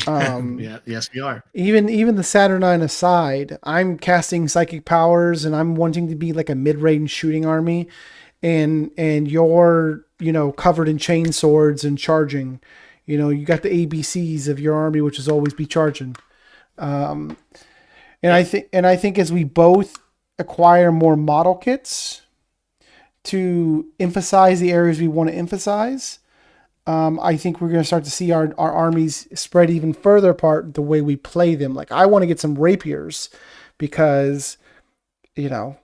Um, Yeah. Yes, we are. even the Saturnine aside, I'm casting psychic powers and I'm wanting to be like a mid-range shooting army, and you're covered in chain swords and charging. You got the ABCs of your army, which is always be charging. Um, and I Yep. think as we both acquire more model kits to emphasize the areas we want to emphasize, I think we're going to start to see our armies spread even further apart the way we play them. Like I want to get some rapiers because, you know,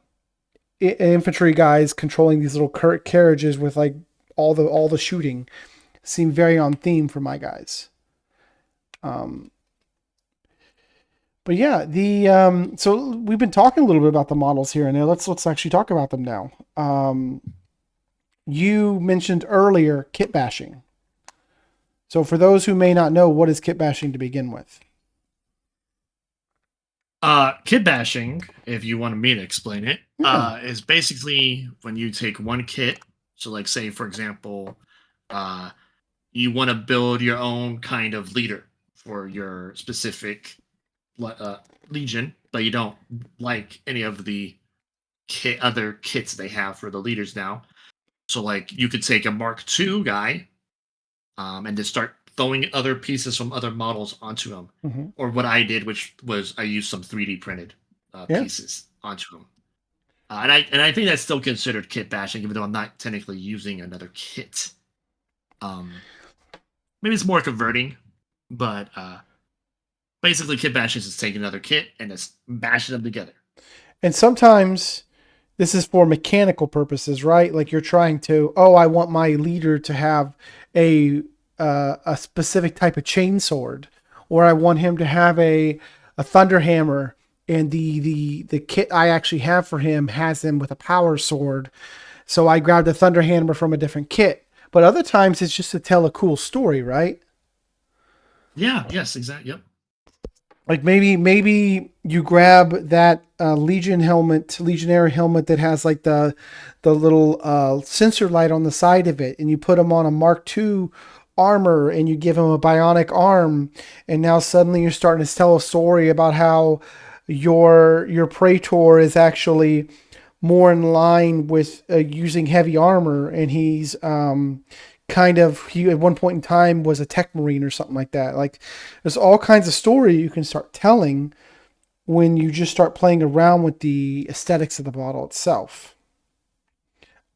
infantry guys controlling these little carriages with like all the shooting seem very on theme for my guys. Um, but yeah, the so we've been talking a little bit about the models here and there. Let's actually talk about them now. You mentioned earlier kit bashing. So for those who may not know, what is kit bashing to begin with? Kit bashing, if you wanted me to explain it, Yeah. is basically when you take one kit. So, like, say for example, uh, you want to build your own kind of leader for your specific uh, legion, but you don't like any of the other kits they have for the leaders now. So, like, you could take a Mark II guy, and just start throwing other pieces from other models onto them. Mm-hmm. Or what I did, which was I used some 3D printed Yeah. pieces onto them. And I think that's still considered kit bashing, even though I'm not technically using another kit. Um, Maybe it's more converting, but basically kit bashing is just taking another kit and just bashing them together. And sometimes this is for mechanical purposes, right? Like you're trying to, oh, I want my leader to have a specific type of chainsword, or I want him to have a thunder hammer, and the kit I actually have for him has him with a power sword. So I grabbed a thunder hammer from a different kit. But other times it's just to tell a cool story, right? Yeah. Yes. Exactly. Yep. Like maybe you grab that legionary helmet that has like the little sensor light on the side of it, and you put him on a Mark II armor, and you give him a bionic arm, and now suddenly you're starting to tell a story about how your praetor is actually more in line with using heavy armor, and he's he at one point in time was a tech marine or something like that. Like there's all kinds of story you can start telling when you just start playing around with the aesthetics of the model itself.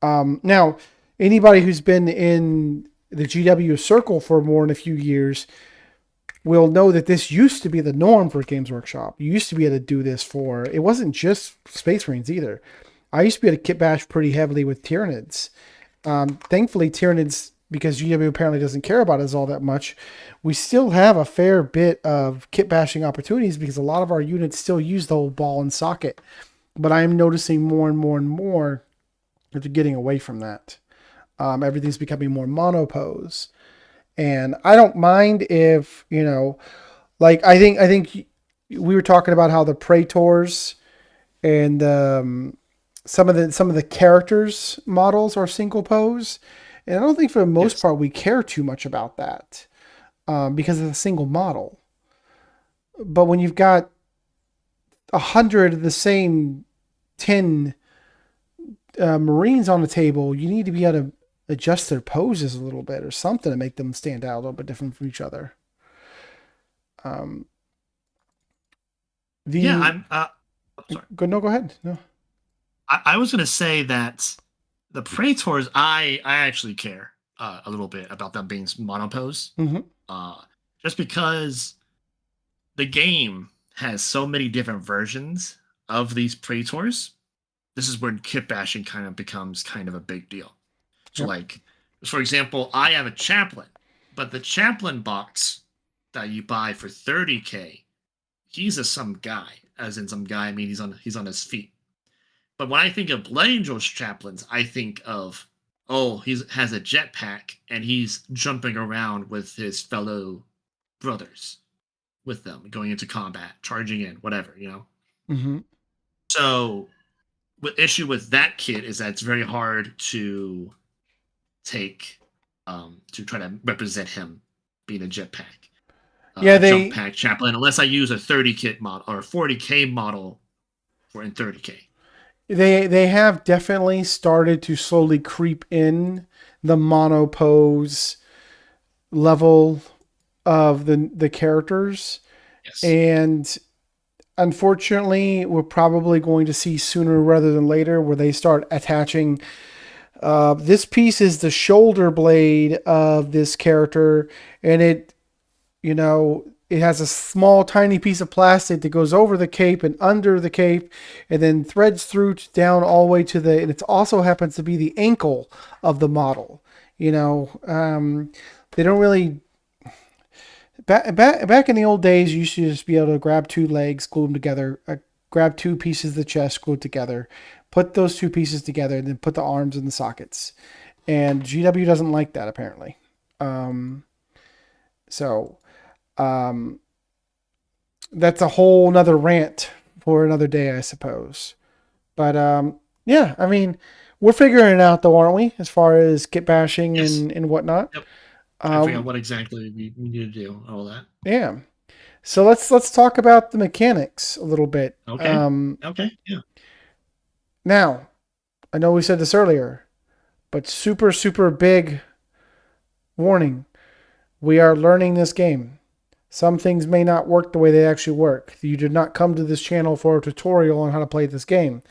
Now, anybody who's been in the GW circle for more than a few years will know that this used to be the norm for Games Workshop. You used to be able to do this for, it wasn't just Space Marines either. I used to be able to kit bash pretty heavily with Tyranids. Thankfully, Tyranids, because GW apparently doesn't care about us all that much, we still have a fair bit of kit bashing opportunities because a lot of our units still use the whole ball and socket. But I am noticing more and more and more that they're getting away from that. Everything's becoming more monopose. And I don't mind if, like I think we were talking about how the Praetors and some of the characters models are single pose, and I don't think for the most Yes. part we care too much about that because it's a single model. But when you've got 100 of the same 10 Marines on the table, you need to be able to adjust their poses a little bit or something to make them stand out a little bit different from each other. Um, Yeah. the I'm. Sorry. go ahead. No. I was gonna say that the Praetors, I actually care a little bit about them being monopose, Mm-hmm. uh, just because the game has so many different versions of these Praetors. This is when kit bashing kind of becomes kind of a big deal. So, Yep. like, for example, I have a chaplain, but the chaplain box that you buy for 30K, he's some guy. As in some guy, I mean he's on his feet. But when I think of Blood Angels chaplains, I think of, oh, has a jetpack and he's jumping around with his fellow brothers, with them going into combat, charging in, whatever, you know. Mm-hmm. So, the issue with that kit is that it's very hard to take, to try to represent him being a jetpack, Yeah, a jump they pack chaplain, unless I use a 30 kit model or a 40K model for in 30K. they have definitely started to slowly creep in the mono pose level of the characters, Yes. and unfortunately we're probably going to see sooner rather than later where they start attaching this piece is the shoulder blade of this character, and it, you know, it has a small tiny piece of plastic that goes over the cape and under the cape and then threads through down all the way to the, and it also happens to be the ankle of the model. You know, they don't really, back in the old days, you used to just be able to grab two legs, glue them together, grab two pieces of the chest, glue it together, put those two pieces together, and then put the arms in the sockets. And GW doesn't like that, apparently. So that's a whole nother rant for another day, I suppose. But yeah, I mean, we're figuring it out, though, aren't we? As far as kit bashing Yes. and whatnot. Yep. Trying to figure out what exactly we need to do, all that. Yeah. So let's talk about the mechanics a little bit. Okay. Okay. Yeah. Now, I know we said this earlier, but super big warning. We are learning this game. Some things may not work the way they actually work. You did not come to this channel for a tutorial on how to play this game.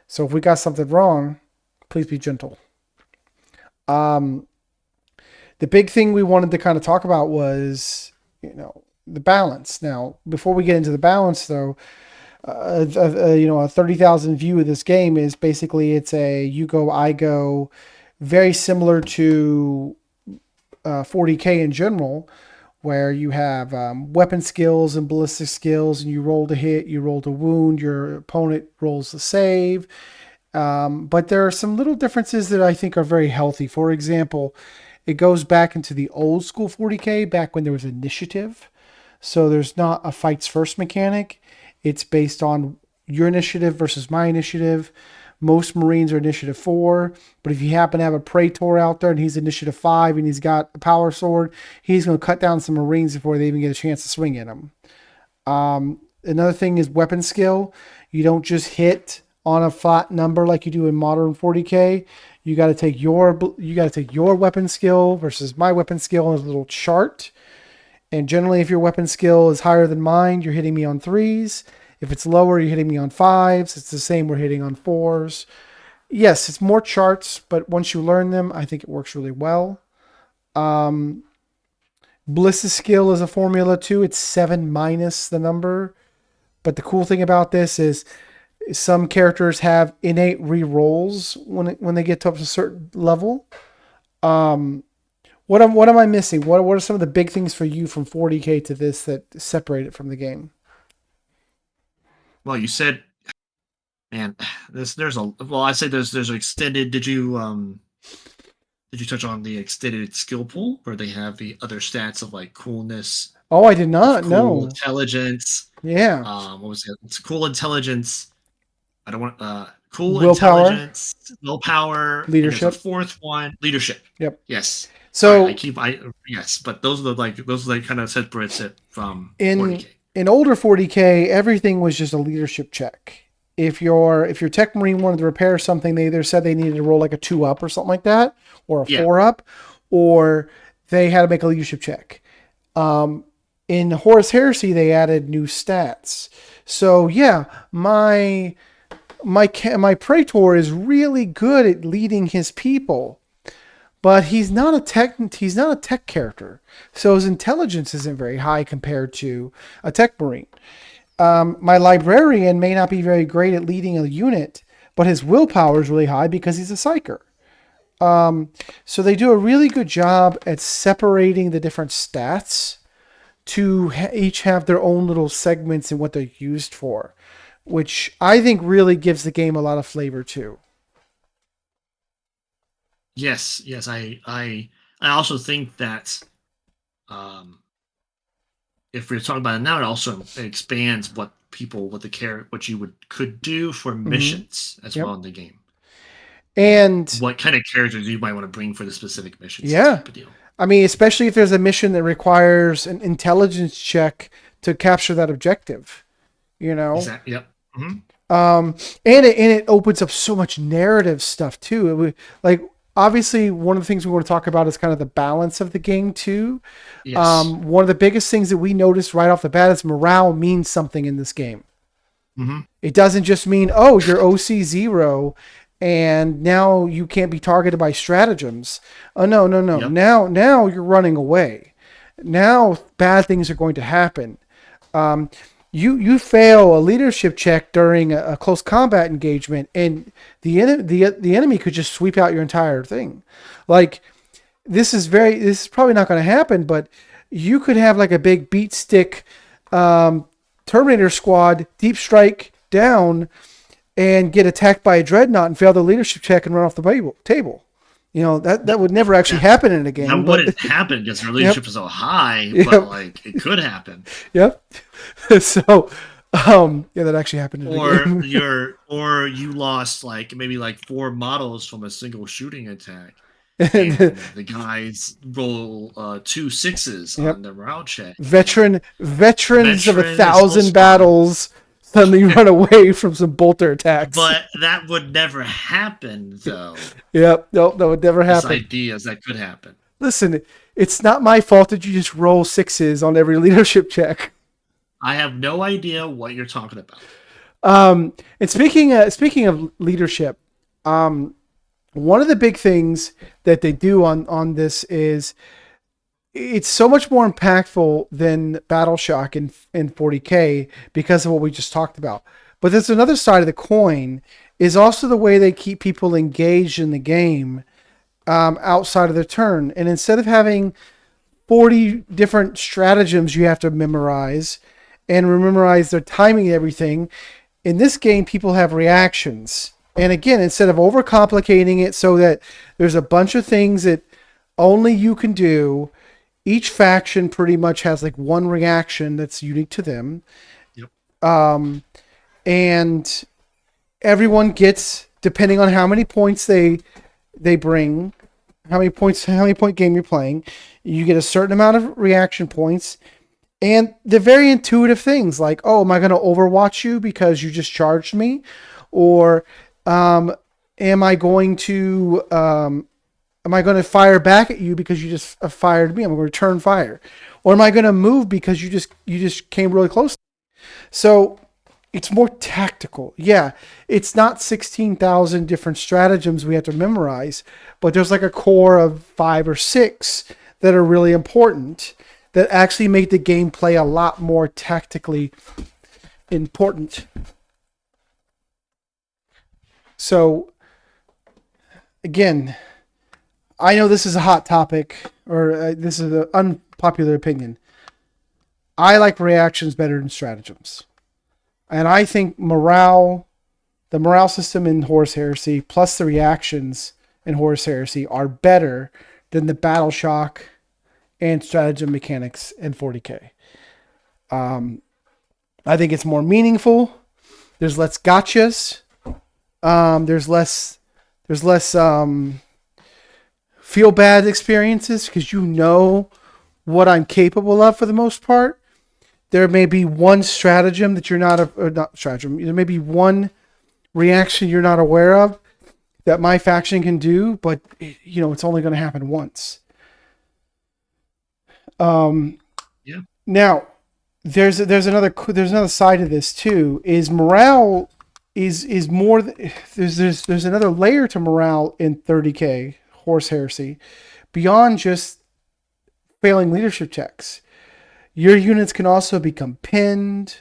So if we got something wrong, please be gentle. The big thing we wanted to kind of talk about was, you know, the balance. Now, before we get into the balance, though, you know, a 30,000 view of this game is basically it's a you go, I go, very similar to 40K in general, where you have weapon skills and ballistic skills, and you roll to hit, you roll to wound, your opponent rolls to save. But there are some little differences that I think are very healthy. For example, it goes back into the old school 40K, back when there was initiative. So there's not a fights first mechanic. It's based on your initiative versus my initiative. Most Marines are initiative 4, but if you happen to have a Praetor out there and he's initiative 5 and he's got a power sword, he's going to cut down some Marines before they even get a chance to swing at him. Another thing is weapon skill. You don't just hit on a flat number like you do in modern 40K. You got to take your weapon skill versus my weapon skill in a little chart. And generally, if your weapon skill is higher than mine, you're hitting me on 3s. If it's lower, you're hitting me on 5s. It's the same, we're hitting on 4s. Yes, it's more charts, but once you learn them, I think it works really well. Bliss's skill is a formula too. It's 7 minus the number. But the cool thing about this is some characters have innate re-rolls when they get to a certain level. What am I missing? What are some of the big things for you from 40K to this that separate it from the game? Well, you said, man, I say there's an extended. Did you touch on the extended skill pool where they have the other stats of like coolness? Oh, I did not cool know. Intelligence. Yeah. What was it? It's cool intelligence. I don't want cool Willpower. Intelligence, willpower, Leadership. And there's a fourth one, leadership. Yep. Yes. So yes, but those are the kind of separates it from 40K. In older 40K, everything was just a leadership check. If your Tech Marine wanted to repair something, they either said they needed to roll like a 2-up or something like that, or a 4-up, or they had to make a leadership check. In Horus Heresy, they added new stats. So yeah, my Praetor is really good at leading his people, but he's not a tech character. So his intelligence isn't very high compared to a Tech Marine. My Librarian may not be very great at leading a unit, but his willpower is really high because he's a psyker. So they do a really good job at separating the different stats to each have their own little segments and what they're used for, which I think really gives the game a lot of flavor too. Yes, yes. I also think that um, if we're talking about it now, it also expands what you could do for Mm-hmm. missions as Yep. well in the game. And What kind of characters you might want to bring for the specific missions yeah, type of deal. I mean, especially if there's a mission that requires an intelligence check to capture that objective, you know. Exactly. Yep. Hmm. Um, and it opens up so much narrative stuff too. Like obviously one of the things we want to talk about is kind of the balance of the game too. Yes. One of the biggest things that we noticed right off the bat is morale means something in this game. Hmm. It doesn't just mean, oh, you're OC zero and now you can't be targeted by stratagems. Oh no, no, no. Yep. Now you're running away. Now bad things are going to happen. Um, you fail a leadership check during a close combat engagement, and the enemy could just sweep out your entire thing. Like this is probably not going to happen, but you could have like a big beat stick Terminator squad deep strike down and get attacked by a dreadnought and fail the leadership check and run off the table. You know, that would never actually That happen in a that game, but wouldn't happen because the yep, relationship is so high, but yep, like it could happen. yep. So, yeah, that actually happened in the Or game. you lost like maybe like 4 models from a single shooting attack, And, and the guys roll 2 6s yep, on the morale check, and veterans of a veterans will thousand spawn. battles suddenly run away from some bolter attacks. But that would never happen, though. Yep, no, that would never This happen. idea is that could happen. Listen, it's not my fault that you just roll sixes on every leadership check. I have no idea what you're talking about. And speaking of leadership, um, one of the big things that they do on this is it's so much more impactful than Battle Shock in 40K because of what we just talked about. But there's another side of the coin is also the way they keep people engaged in the game outside of their turn. And instead of having 40 different stratagems you have to memorize and memorize their timing and everything, in this game, people have reactions. And again, instead of overcomplicating it so that there's a bunch of things that only you can do, each faction pretty much has like one reaction that's unique to them. Yep. And everyone gets, depending on how many points they bring, how many point game you're playing, you get a certain amount of reaction points. And the very intuitive things like, oh, am I going to overwatch you because you just charged me? Or am I going to fire back at you because you just fired me? I'm going to return fire. Or am I going to move because you just came really close? So it's more tactical. Yeah, it's not 16,000 different stratagems we have to memorize, but there's like a core of 5 or 6 that are really important that actually make the gameplay a lot more tactically important. So, again, I know this is a hot topic, or this is an unpopular opinion. I like reactions better than stratagems. And I think the morale system in Horus Heresy, plus the reactions in Horus Heresy, are better than the battle shock and stratagem mechanics in 40K. I think it's more meaningful. There's less gotchas. There's less feel bad experiences because you know what I'm capable of for the most part. There may be one stratagem that you're not stratagem. There may be one reaction you're not aware of that my faction can do, but it's only going to happen once. Yeah. Now, there's another side of this too. Is morale is more. There's another layer to morale in 30K Horus Heresy, beyond just failing leadership checks. Your units can also become pinned.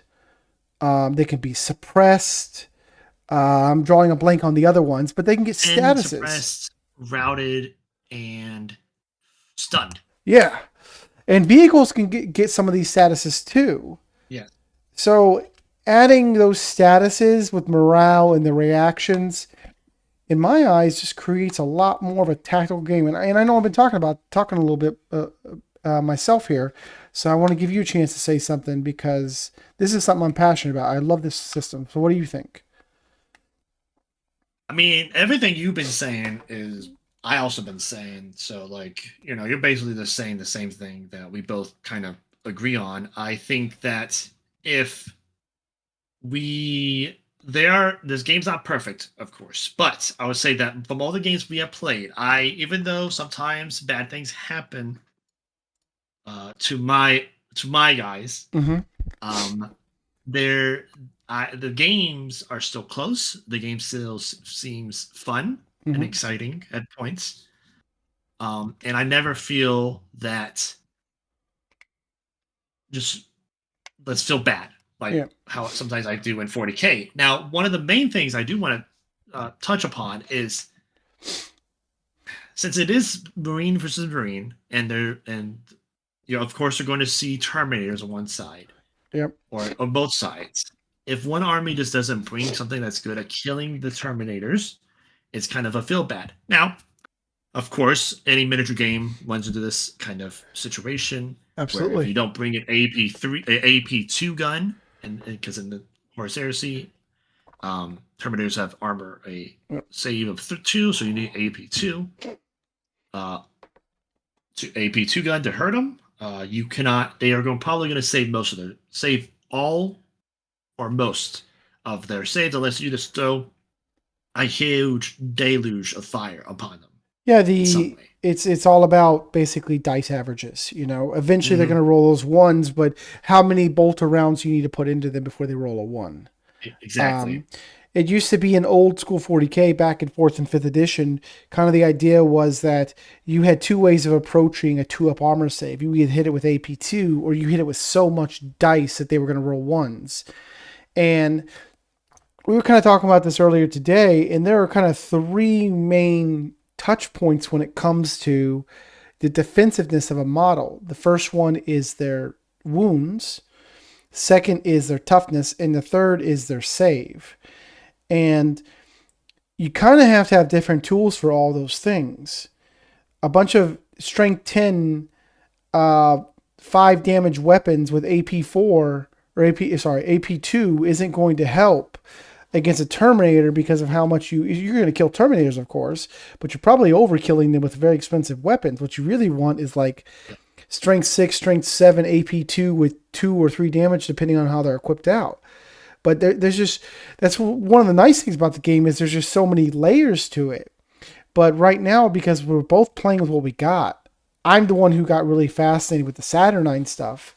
They can be suppressed. I'm drawing a blank on the other ones, but they can get Pinned, statuses. suppressed, routed, and stunned. Yeah. And vehicles can get some of these statuses too. Yeah. So adding those statuses with morale and the reactions, in my eyes, just creates a lot more of a tactical game. And I know I've been talking a little bit myself here, so I want to give you a chance to say something because this is something I'm passionate about. I love this system. So what do you think? I mean, everything you've been saying is I also been saying. So like, you're basically just saying the same thing that we both kind of agree on. I think that if this game's not perfect, of course, but I would say that from all the games we have played, even though sometimes bad things happen to my guys, Mm-hmm. um, the games are still close. The game still seems fun and Mm-hmm. exciting at points. And I never feel that just let's feel bad like Yeah. how sometimes I do in 40K. Now, one of the main things I do want to touch upon is since it is Marine versus Marine, and of course they're going to see Terminators on one side Yep. or on both sides. If one army just doesn't bring something that's good at killing the Terminators, it's kind of a feel bad. Now, of course, any miniature game runs into this kind of situation where if Absolutely. you don't bring an AP2 gun, and because in the Horus Heresy, Terminators have armor a Yep. save of 2, so you need AP2. Uh, to AP2 gun to hurt them. You cannot. They are probably going to save all or most of their saves unless you just throw a huge deluge of fire upon them Yeah, in some way. it's all about basically dice averages. Eventually they're Mm-hmm. going to roll those ones, but how many bolter rounds you need to put into them before they roll a one? Exactly. Um, it used to be an old school 40K back in fourth and fifth edition. Kind of the idea was that you had two ways of approaching a 2-up armor save. You either hit it with AP2 or you hit it with so much dice that they were going to roll ones. And we were kind of talking about this earlier today, and there are kind of three main touch points when it comes to the defensiveness of a model. The first one is their wounds, second is their toughness, and the third is their save. And you kind of have to have different tools for all those things. A bunch of strength 10, 5 damage weapons with AP4 or AP2 isn't going to help against a Terminator because of how much you're going to kill Terminators, of course, but you're probably overkilling them with very expensive weapons. What you really want is like strength 6, strength 7, AP2 with 2 or 3 damage, depending on how they're equipped out. But that's one of the nice things about the game is there's just so many layers to it. But right now, because we're both playing with what we got, I'm the one who got really fascinated with the Saturnine stuff.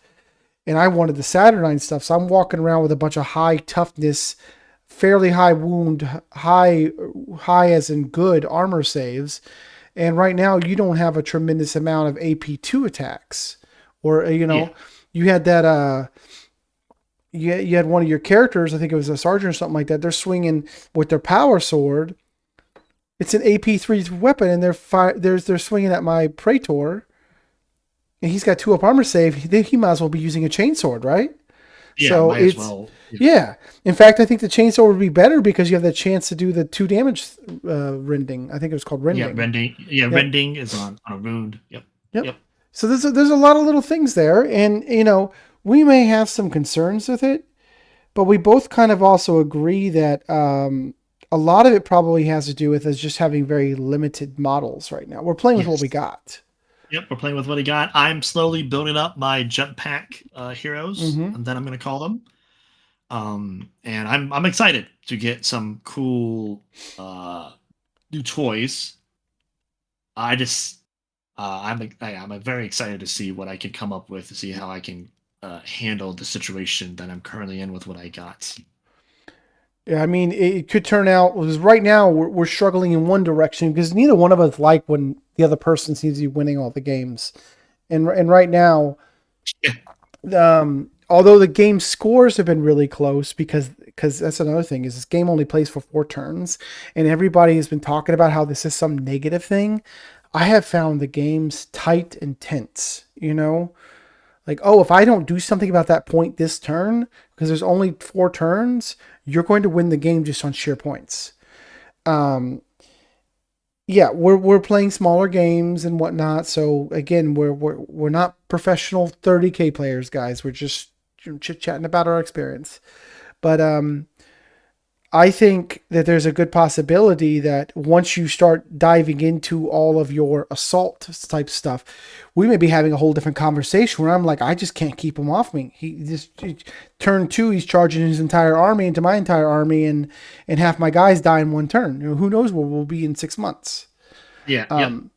And I wanted the Saturnine stuff. So I'm walking around with a bunch of high toughness, fairly high wound, high as in good armor saves. And right now you don't have a tremendous amount of AP2 attacks. Or Yeah. you had that you had one of your characters, I think it was a sergeant or something like that. They're swinging with their power sword. It's an AP3 weapon, and they're swinging at my Praetor, and he's got 2-up armor save. He might as well be using a chainsword, right? Yeah. So Might as it's well. Yeah. yeah. In fact, I think the chainsaw would be better because you have the chance to do the 2 damage rending. I think it was called Yeah. rending. Rending. Yeah. Yep. Rending is on a wound. Yep. Yep. Yep. So there's a lot of little things there, and we may have some concerns with it, but we both kind of also agree that a lot of it probably has to do with us just having very limited models right now. We're playing with what Yes. we got. Yep. We're playing with what he got. I'm slowly building up my jetpack heroes, Mm-hmm. and then I'm going to call them. And I'm excited to get some cool new toys. I just I'm very excited to see what I can come up with to see how I can handle the situation that I'm currently in with what I got. Yeah, I mean, it could turn out because right now we're struggling in one direction because neither one of us like when the other person seems to be winning all the games, and right now, although the game scores have been really close because that's another thing is this game only plays for 4 turns, and everybody has been talking about how this is some negative thing. I have found the games tight and tense, you know? Like, oh, if I don't do something about that point this turn, because there's only 4 turns, you're going to win the game just on sheer points. Um, yeah, we're playing smaller games and whatnot. So again, we're not professional 30K players, guys. We're just chit chatting about our experience. But I think that there's a good possibility that once you start diving into all of your assault type stuff, we may be having a whole different conversation where I'm like, I just can't keep him off me. Turn 2, he's charging his entire army into my entire army, and half my guys die in 1 turn. You know, who knows where we'll be in 6 months. Yeah. Yep. Um,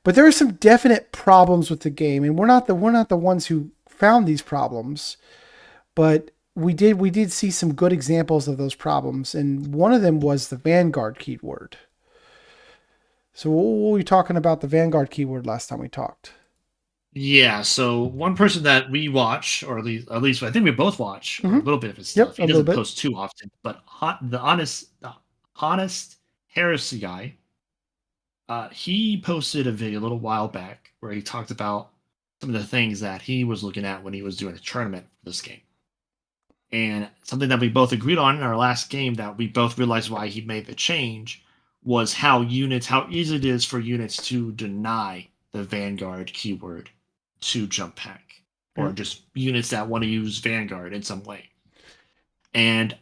but there are some definite problems with the game, and we're not the ones who found these problems, but we did see some good examples of those problems, and one of them was the Vanguard keyword. So what were we talking about the Vanguard keyword last time we talked? Yeah, so one person that we watch, or at least I think we both watch, or a Mm-hmm. little bit of his Yep, stuff. a He little doesn't bit. post too often, but the honest heresy guy, he posted a video a little while back where he talked about some of the things that he was looking at when he was doing a tournament for this game. And something that we both agreed on in our last game that we both realized why he made the change was how easy it is for units to deny the Vanguard keyword to jump pack, or Yep. just units that want to use Vanguard in some way. And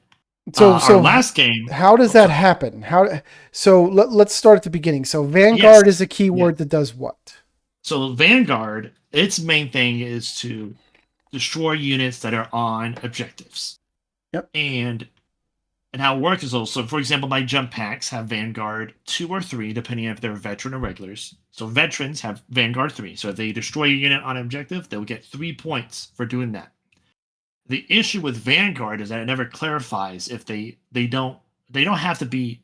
So our so last game, how does oh, that sorry. happen? Let's start at the beginning. So Yes, Vanguard is a yes. keyword that does what? So Vanguard, its main thing is to destroy units that are on objectives. Yep. And how it works is also, for example, my jump packs have Vanguard 2 or 3, depending if they're veteran or regulars. So veterans have Vanguard 3. So if they destroy a unit on objective, they'll get 3 points for doing that. The issue with Vanguard is that it never clarifies if they don't have to be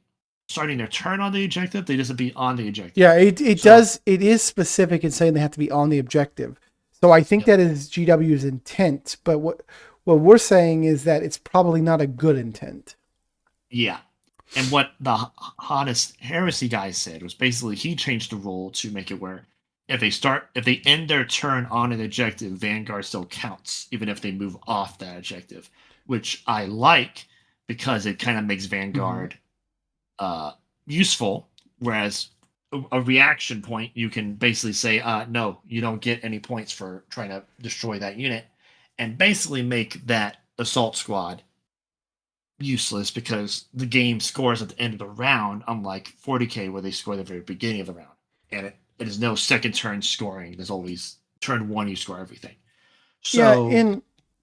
starting their turn on the objective. They just have to be on the objective. Yeah, it So does. It is specific in saying they have to be on the objective. So I think yep, that is GW's intent. But what we're saying is that it's probably not a good intent. yeah. And what the hottest heresy guy said was basically he changed the rule to make it where if they end their turn on an objective, Vanguard still counts, even if they move off that objective, which I like because it kind of makes Mm-hmm. Vanguard uh, useful. Whereas a reaction point, you can basically say, no, you don't get any points for trying to destroy that unit, and basically make that assault squad useless because the game scores at the end of the round, unlike 40K where they score at the very beginning of the round. And it is no second turn scoring. There's always turn 1, you score everything. Yeah, So, and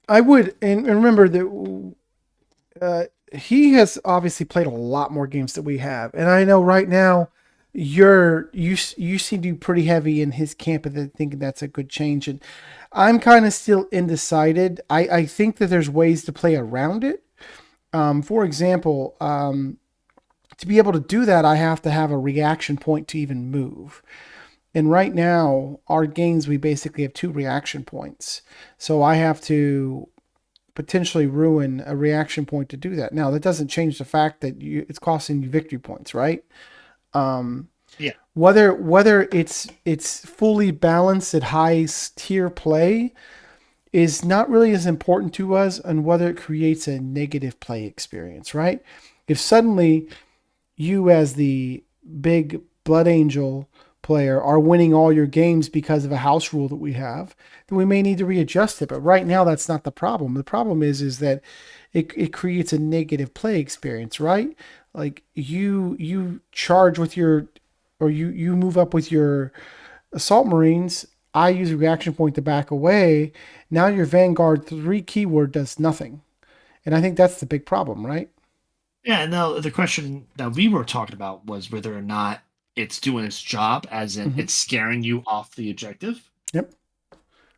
I would and remember that he has obviously played a lot more games than we have, and I know right now you seem to be pretty heavy in his camp and thinking that's a good change, and I'm kind of still undecided. I think that there's ways to play around it. For example, to be able to do that, I have to have a reaction point to even move. And right now, our games, we basically have 2 reaction points. So I have to potentially ruin a reaction point to do that. Now, that doesn't change the fact that it's costing you victory points, right? Um, yeah. whether it's fully balanced at high tier play is not really as important to us, and whether it creates a negative play experience, right? If suddenly you, as the big Blood Angel player, are winning all your games because of a house rule that we have, then we may need to readjust it. But right now, that's not the problem. The problem is that it creates a negative play experience, right? Like you charge with your, or you move up with your assault marines. I use a reaction point to back away. Now your Vanguard 3 keyword does nothing. And I think that's the big problem, right? Yeah, no, the question that we were talking about was whether or not it's doing its job, as in Mm-hmm. it's scaring you off the objective, Yep.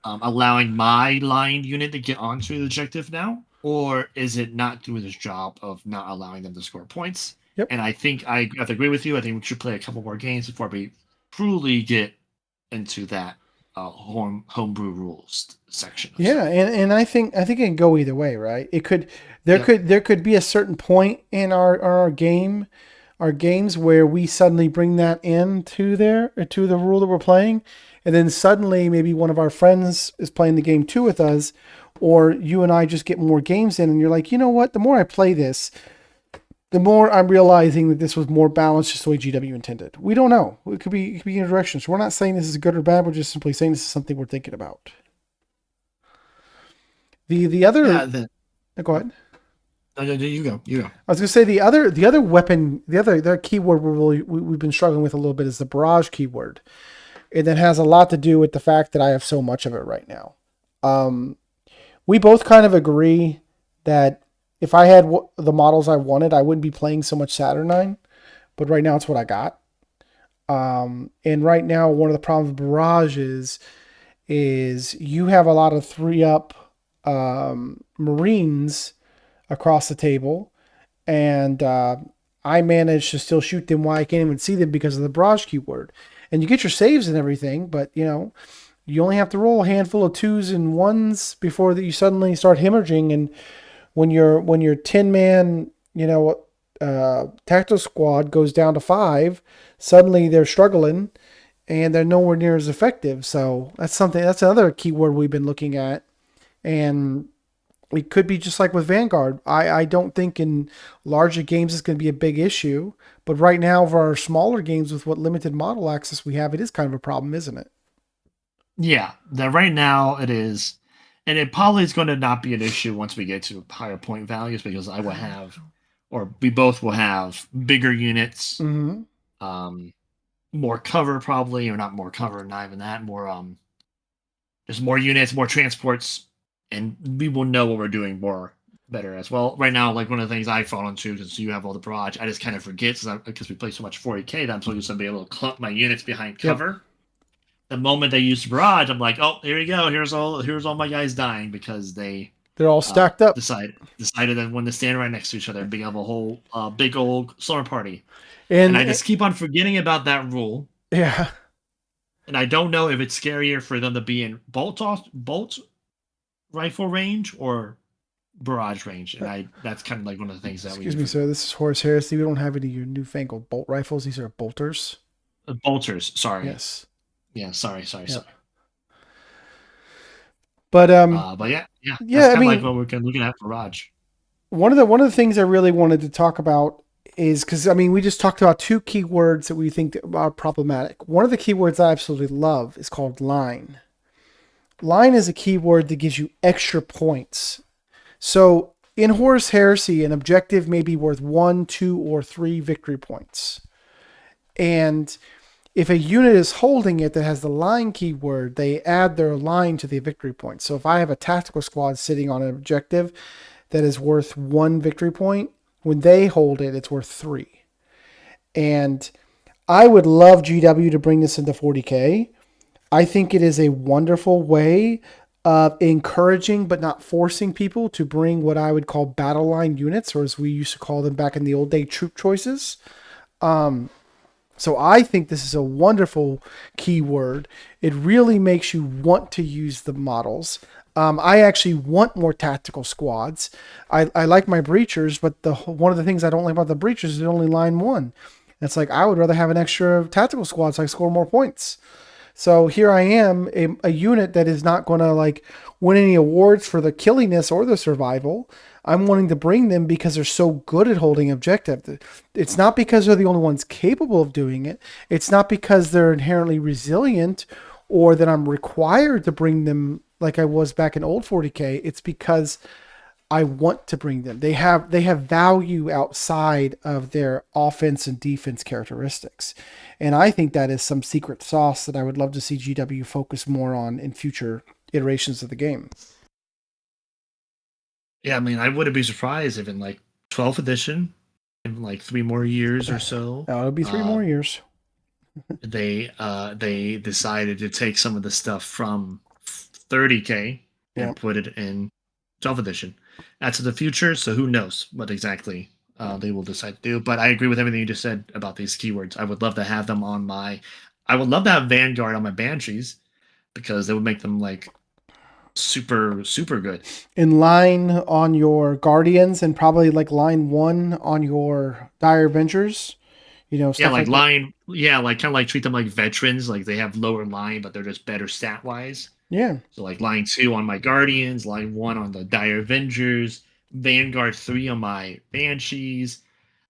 allowing my line unit to get onto the objective now, or is it not doing its job of not allowing them to score points? Yep. And I think I have to agree with you. I think we should play a couple more games before we truly get into that homebrew rules section of Yeah, stuff. and I think it can go either way, right? It could there Yep. could there could be a certain point in our game are games where we suddenly bring that into there to the rule that we're playing, and then suddenly maybe one of our friends is playing the game too with us, or you and I just get more games in, and you're like, you know what? The more I play this, the more I'm realizing that this was more balanced, just the way GW intended. We don't know. It could be in direction. So we're not saying this is good or bad. We're just simply saying this is something we're thinking about. The other, Yeah. Then go ahead. you go. You go. I was gonna say the other weapon, the other keyword we've been struggling with a little bit is the barrage keyword, and that has a lot to do with the fact that I have so much of it right now. Um, we both kind of agree that if I had the models I wanted, I wouldn't be playing so much Saturnine. But right now, it's what I got. And right now, one of the problems with barrage is you have a lot of 3-up Marines across the table, and I managed to still shoot them while I can't even see them because of the barrage keyword. And you get your saves and everything, but you only have to roll a handful of 2s and 1s before that you suddenly start hemorrhaging. And when your 10-man tactical squad goes down to 5, suddenly they're struggling and they're nowhere near as effective. So that's another keyword we've been looking at, and it could be just like with Vanguard. I don't think in larger games it's going to be a big issue, but right now for our smaller games with what limited model access we have, it is kind of a problem, isn't it? Yeah. That right now it is, and it probably is going to not be an issue once we get to higher point values because I will have, or we both will have bigger units, Mm-hmm. um, more cover probably, or not more cover, not even that, more just more units, more transports, and we will know what we're doing more better as well. Right now, like one of the things I fall into, because you have all the barrage, I just kind of forget because we play so much 40k that I'm so used to be able to clump my units behind Yep. cover. The moment they use barrage, I'm like, oh, here we go. Here's all my guys dying because they They're all stacked up. decided that when to stand right next to each other and have a whole big old slumber party. And And I just keep on forgetting about that rule. yeah. And I don't know if it's scarier for them to be in bolt rifle range or barrage range, and that's kind of like one of the things that Excuse me, sir. This is Horus Heresy. We don't have any of your newfangled bolt rifles. These are bolters. bolters. Sorry, Yes. yeah, sorry. Yep. But But yeah, that's yeah. I kind of like mean, what we're looking at for barrage. one of the things I really wanted to talk about is because I mean we just talked about 2 keywords that we think are problematic. One of the keywords I absolutely love is called line. Line is a keyword that gives you extra points. So in Horus Heresy, an objective may be worth 1, 2, or 3 victory points. And if a unit is holding it that has the line keyword, they add their line to the victory points. So if I have a tactical squad sitting on an objective that is worth 1 victory point, when they hold it, it's worth 3. And I would love GW to bring this into 40K. I think it is a wonderful way of encouraging but not forcing people to bring what I would call battle line units, or as we used to call them back in the old day, troop choices. So I think this is a wonderful keyword. It really makes you want to use the models. I actually want more tactical squads. I like my breachers, but one of the things I don't like about the breachers is only line 1. And it's like I would rather have an extra tactical squad so I score more points. So here I am, a unit that is not going to like win any awards for the killiness or the survival. I'm wanting to bring them because they're so good at holding objective. It's not because they're the only ones capable of doing it. It's not because they're inherently resilient or that I'm required to bring them like I was back in old 40K. It's because I want to bring them. They have value outside of their offense and defense characteristics. And I think that is some secret sauce that I would love to see GW focus more on in future iterations of the game. Yeah, I mean, I wouldn't be surprised if in like 12th edition, in like 3 more years or so, Now it'll be 3 more years. they decided to take some of the stuff from 30K and put it in 12th edition. That's the future, so who knows what exactly they will decide to do. But I agree with everything you just said about these keywords. I would love to have them on I would love to have Vanguard on my Banshees because they would make them like super, super good. In line on your Guardians and probably like line 1 on your Dire Avengers. Yeah, stuff like like that. line. Yeah, like kind of like treat them like veterans. Like they have lower line, but they're just better stat wise. Yeah. So like line 2 on my Guardians, line 1 on the Dire Avengers, Vanguard 3 on my Banshees.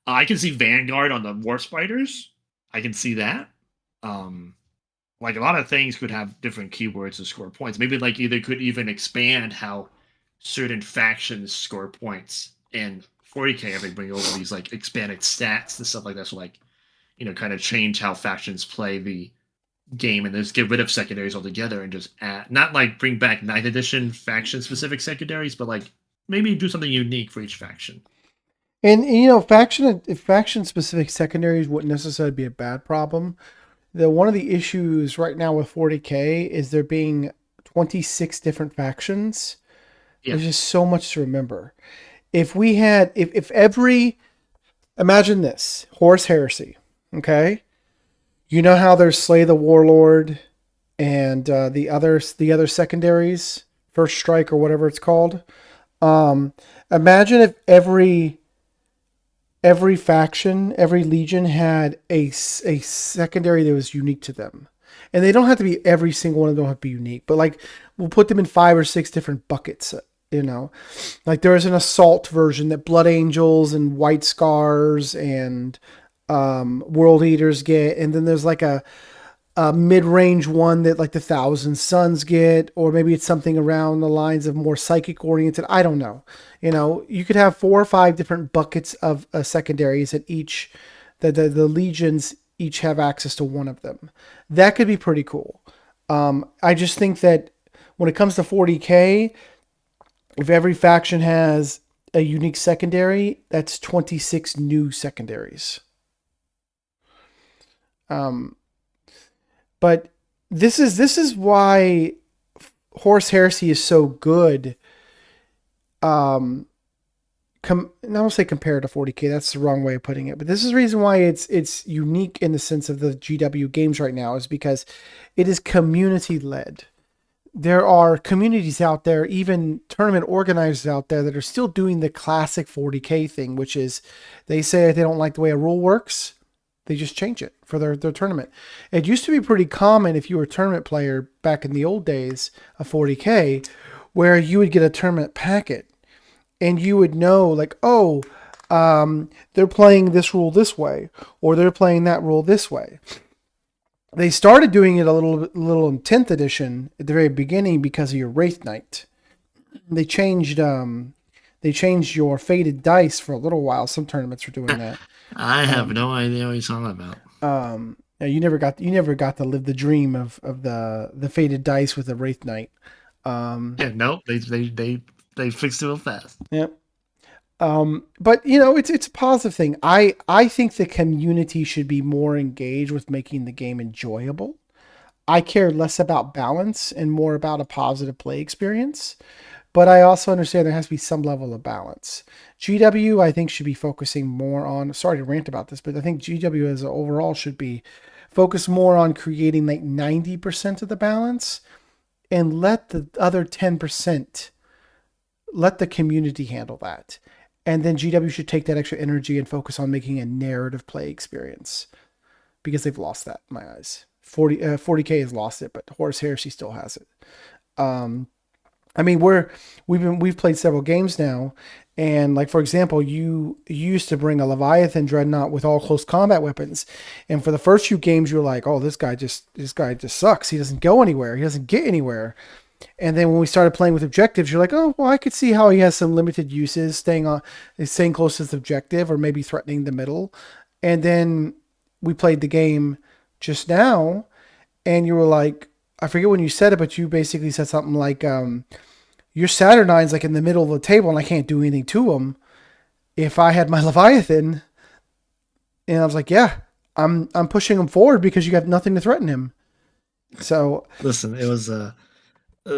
I can see Vanguard on the War Spiders. I can see that. Um, like a lot of things could have different keywords to score points. Maybe like either could even expand how certain factions score points in 40k if they bring over these like expanded stats and stuff like that. So like kind of change how factions play the game and just get rid of secondaries altogether and just add not like bring back ninth edition faction specific secondaries, but like maybe do something unique for each faction. And faction specific secondaries wouldn't necessarily be a bad problem. One of the issues right now with 40k is there being 26 different factions. Yeah. There's just so much to remember. If every, imagine this, Horus Heresy, okay? You know how there's Slay the Warlord and the other secondaries, First Strike or whatever it's called. Imagine if every faction, every legion had a secondary that was unique to them. And they don't have to be every single one of them don't have to be unique, but like we'll put them in 5 or 6 different buckets, Like there's an assault version that Blood Angels and White Scars and World Eaters get, and then there's like a mid-range one that like the Thousand Suns get, or maybe it's something around the lines of more psychic oriented. I don't know. You could have 4 or 5 different buckets of secondaries at each. The legions each have access to one of them. That could be pretty cool. I just think that when it comes to 40k, if every faction has a unique secondary, that's 26 new secondaries. But this is why Horus Heresy is so good. I don't say compared to 40k. That's the wrong way of putting it. But this is the reason why it's unique in the sense of the GW games right now is because it is community led. There are communities out there, even tournament organizers out there that are still doing the classic 40k thing, which is they say they don't like the way a rule works. They just change it for their tournament. It used to be pretty common if you were a tournament player back in the old days of 40k, where you would get a tournament packet and you would know like, oh, they're playing this rule this way, or they're playing that rule this way. They started doing it a little in 10th edition at the very beginning because of your Wraith Knight. They changed your faded dice for a little while. Some tournaments were doing that. I have no idea what you're talking about. You never got to live the dream of the faded dice with the Wraith Knight. Yeah, no, they fixed it real fast. Yep. But it's a positive thing. I think the community should be more engaged with making the game enjoyable. I care less about balance and more about a positive play experience. But I also understand there has to be some level of balance. GW, I think, should be focusing more on, sorry to rant about this, but I think GW as an overall should be focused more on creating like 90% of the balance and let the other 10%, let the community handle that. And then GW should take that extra energy and focus on making a narrative play experience because they've lost that in my eyes. 40K has lost it, but Horus Heresy still has it. I mean, we've played several games now, and like for example, you used to bring a Leviathan Dreadnought with all close combat weapons, and for the first few games you were like, oh, this guy just sucks. He doesn't go anywhere. He doesn't get anywhere. And then when we started playing with objectives, you're like, oh, well, I could see how he has some limited uses, staying close to the objective, or maybe threatening the middle. And then we played the game just now, and you were like, I forget when you said it, but you basically said something like, your Saturnine's like in the middle of the table and I can't do anything to him. If I had my Leviathan, and I was like, yeah, I'm pushing him forward because you got nothing to threaten him. So listen, it was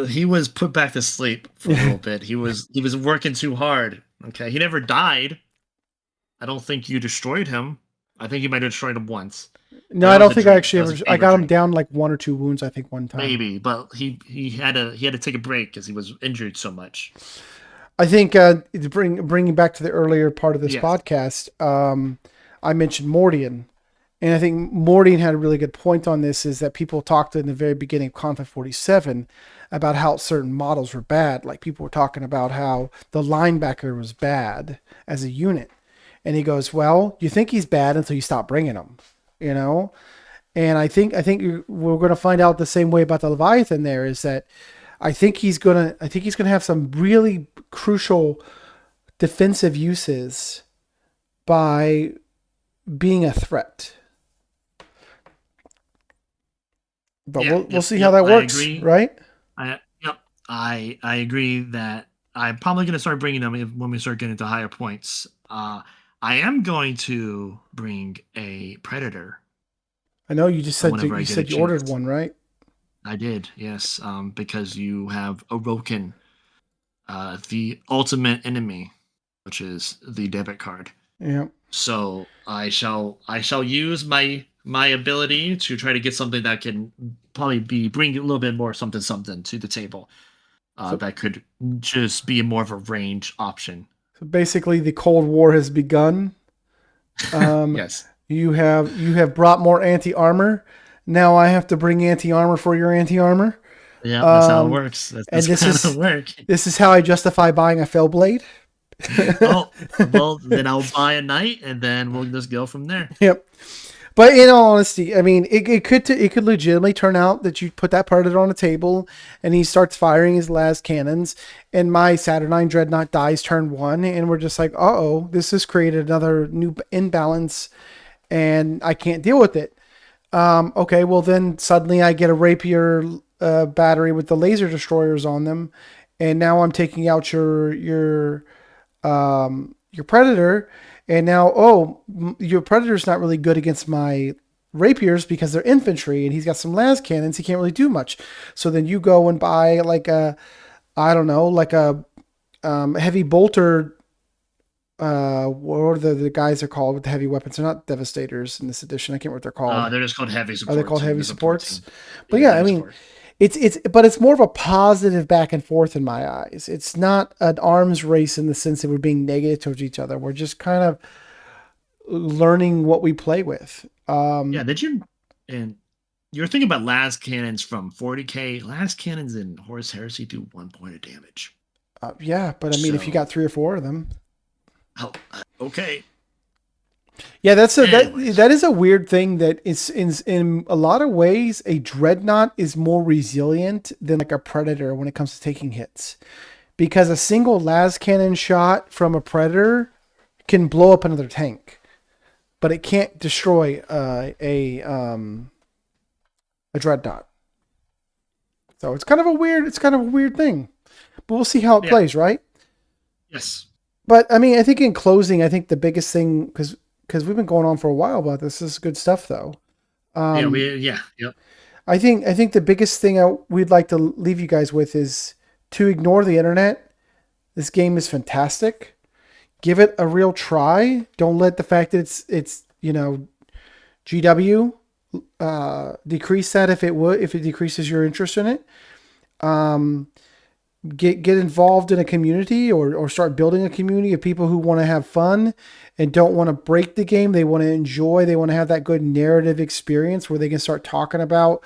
he was put back to sleep for a little bit. He was working too hard. Okay, he never died. I don't think you destroyed him. I think you might have destroyed him once. No, I don't think I actually ever. I got him down like 1 or 2 wounds. I think one time. Maybe, but he had to take a break because he was injured so much. I think bringing back to the earlier part of this podcast, I mentioned Mordian, And I think Mordian had a really good point on this, is that people talked in the very beginning of Conflict 47 about how certain models were bad. Like people were talking about how the linebacker was bad as a unit. And he goes, well, you think he's bad until you stop bringing him, you know? And I think we're going to find out the same way about the Leviathan. There is that I think he's gonna have some really crucial defensive uses by being a threat. But Yeah. we'll Yep. see how Yep. that I works, agree. right? Yep. I agree that I'm probably going to start bringing them when we start getting to higher points. I am going to bring a predator I know you just said whenever I you get a said you ordered chance. one, right? I did, yes, because you have awoken the ultimate enemy, which is the debit card. Yeah. So I shall use my ability to try to get something that can probably be bring a little bit more something something to the table. So That could just be more of a range option. so basically, the Cold War has begun. Um, Yes. you have brought more anti armor. Now I have to bring anti armor for your anti armor. Yeah, that's how it Um, works. That's, and that's this kind of is work. this is how I justify buying a Fellblade. Oh, well, then I'll buy a knight, and then we'll just go from there. Yep. But in all honesty, I mean, it could legitimately turn out that you put that predator on a table and he starts firing his last cannons, and my Saturnine Dreadnought dies turn one, and we're just like, oh, this has created another new imbalance, and I can't deal with it. Okay, well then suddenly I get a rapier battery with the laser destroyers on them, and now I'm taking out your predator, and now your predator's not really good against my rapiers because they're infantry, and he's got some las cannons. He can't really do much. So then you go and buy like a I don't know, like a heavy bolter. What are the guys are called with the heavy weapons? They're not devastators in this edition. I can't remember what they're called. They're just called heavy Are they called supports in heavy the support supports? team. But Yeah, yeah, I heavy mean, support. but it's more of a positive back and forth in my eyes. It's not an arms race in the sense that we're being negative towards each other. We're just kind of learning what we play with. Yeah, did you? And you're thinking about las cannons from 40K. Las cannons in Horus Heresy do 1 point of damage. Yeah, but I mean, if you So, got 3 or 4 of them, oh, okay. yeah, Anyways, that is a weird thing. That is in a lot of ways, a dreadnought is more resilient than like a predator when it comes to taking hits, because a single las cannon shot from a predator can blow up another tank, but it can't destroy a dreadnought. So it's kind of a weird thing. But we'll see how it yeah, plays, right? yes, But I mean, I think in closing, I think the biggest thing, because we've been going on for a while about this is good stuff though. yeah, Um, yep. I think the biggest thing we'd like to leave you guys with is to ignore the internet. This game is fantastic. Give it a real try. Don't let the fact that it's GW decrease that if it decreases your interest in it. Um, get involved in a community, or start building a community of people who want to have fun and don't want to break the game. They want to enjoy. They want to have that good narrative experience where they can start talking about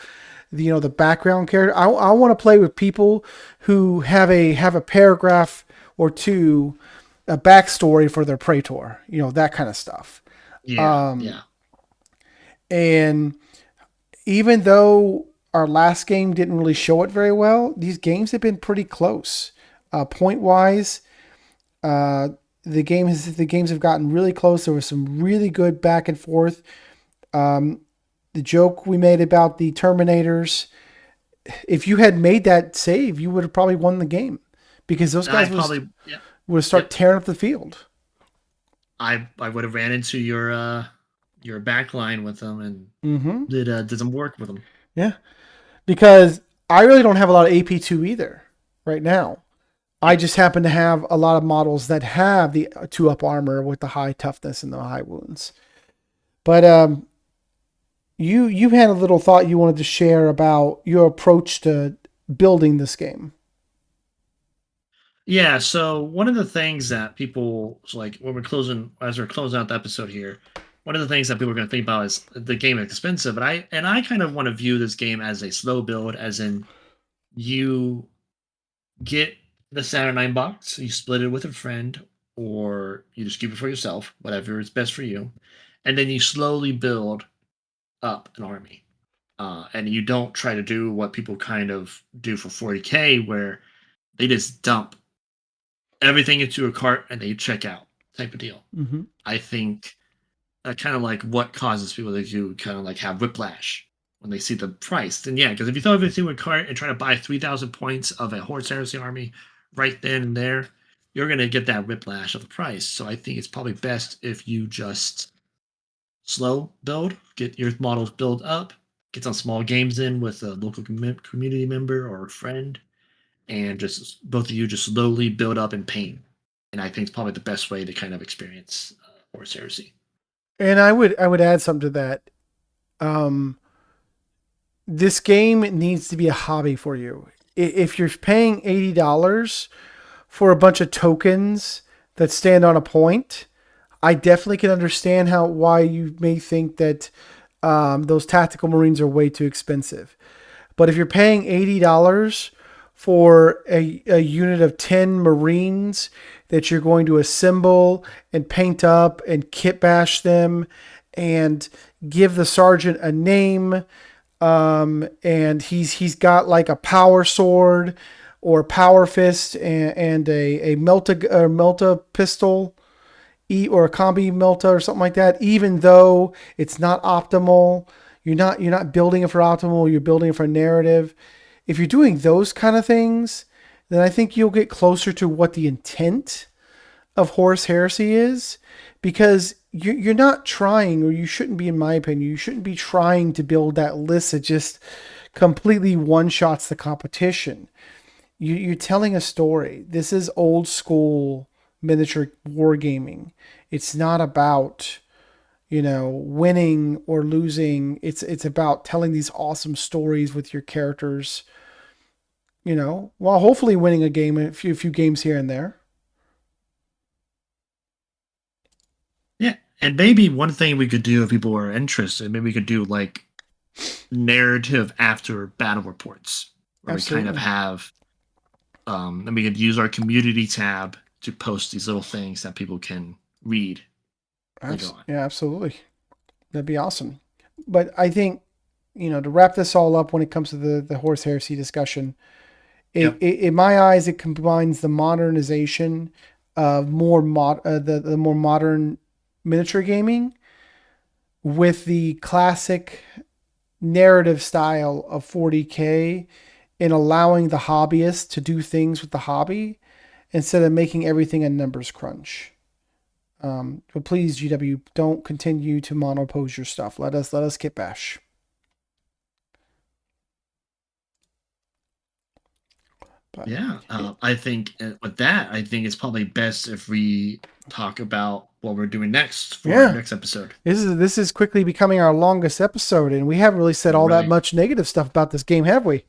the background character. I want to play with people who have a paragraph or two, a backstory for their praetor, that kind of stuff. Yeah, Um, yeah. and even though our last game didn't really show it very well, these games have been pretty close. Point wise, uh, the games have gotten really close. There was some really good back and forth. Um, the joke we made about the Terminators, if you had made that save, you would have probably won the game, because those I guys would probably, yeah, would start yep. tearing up the field. I would have ran into your back line with them and Mm-hmm. did some work with them. Yeah, because I really don't have a lot of AP2 either right now. I Yeah, just happen to have a lot of models that have the 2 up armor with the high toughness and the high wounds. But you had a little thought you wanted to share about your approach to building this game. yeah. So one of the things that people like when we're closing, as we're closing out the episode here, one of the things that people are going to think about is the game is expensive, but I kind of want to view this game as a slow build, as in you get the Saturn box, you split it with a friend, or you just keep it for yourself, whatever is best for you, and then you slowly build up an army. And you don't try to do what people kind of do for 40K, where they just dump everything into a cart and they check out type of deal. Mm-hmm. I think kind of like what causes people to do kind of like have whiplash when they see the price. Then yeah, because if you throw everything in a cart and try to buy 3,000 points of a Horus Heresy army right then and there, you're going to get that whiplash of the price. So I think it's probably best if you just slow build, get your models built up, get some small games in with a local community member or a friend, and just both of you just slowly build up in pain. And I think it's probably the best way to kind of experience Horus Heresy. And I would add something to that. This game needs to be a hobby for you. If you're paying $80 for a bunch of tokens that stand on a point, I definitely can understand why you may think that those tactical marines are way too expensive. But if you're paying $80 for a unit of 10 marines that you're going to assemble and paint up and kit bash them and give the sergeant a name, and he's got like a power sword or power fist and a melta pistol, or a combi melta or something like that, even though it's not optimal. You're not building it for optimal, you're building it for narrative. If you're doing those kind of things, then I think you'll get closer to what the intent of Horus Heresy is, because you're not trying, or you shouldn't be, in my opinion, you shouldn't be trying to build that list that just completely one-shots the competition. You're telling a story. This is old school miniature wargaming. It's not about, winning or losing. It's about telling these awesome stories with your characters, while hopefully winning a game, a few games here and there. Yeah, and maybe one thing we could do if people are interested, maybe we could do like narrative after battle reports, where Absolutely. we kind of have, and we could use our community tab to post these little things that people can read later on. Yeah, absolutely. That'd be awesome. But I think, to wrap this all up when it comes to the Horus Heresy discussion, in my eyes, it combines the modernization of the more modern miniature gaming with the classic narrative style of 40K, in allowing the hobbyist to do things with the hobby instead of making everything a numbers crunch. But please, GW, don't continue to monopose your stuff. Let us kit bash. But, yeah, I think with that, I think it's probably best if we talk about what we're doing next for our next episode. This is quickly becoming our longest episode, and we haven't really said all that much negative stuff about this game, have we?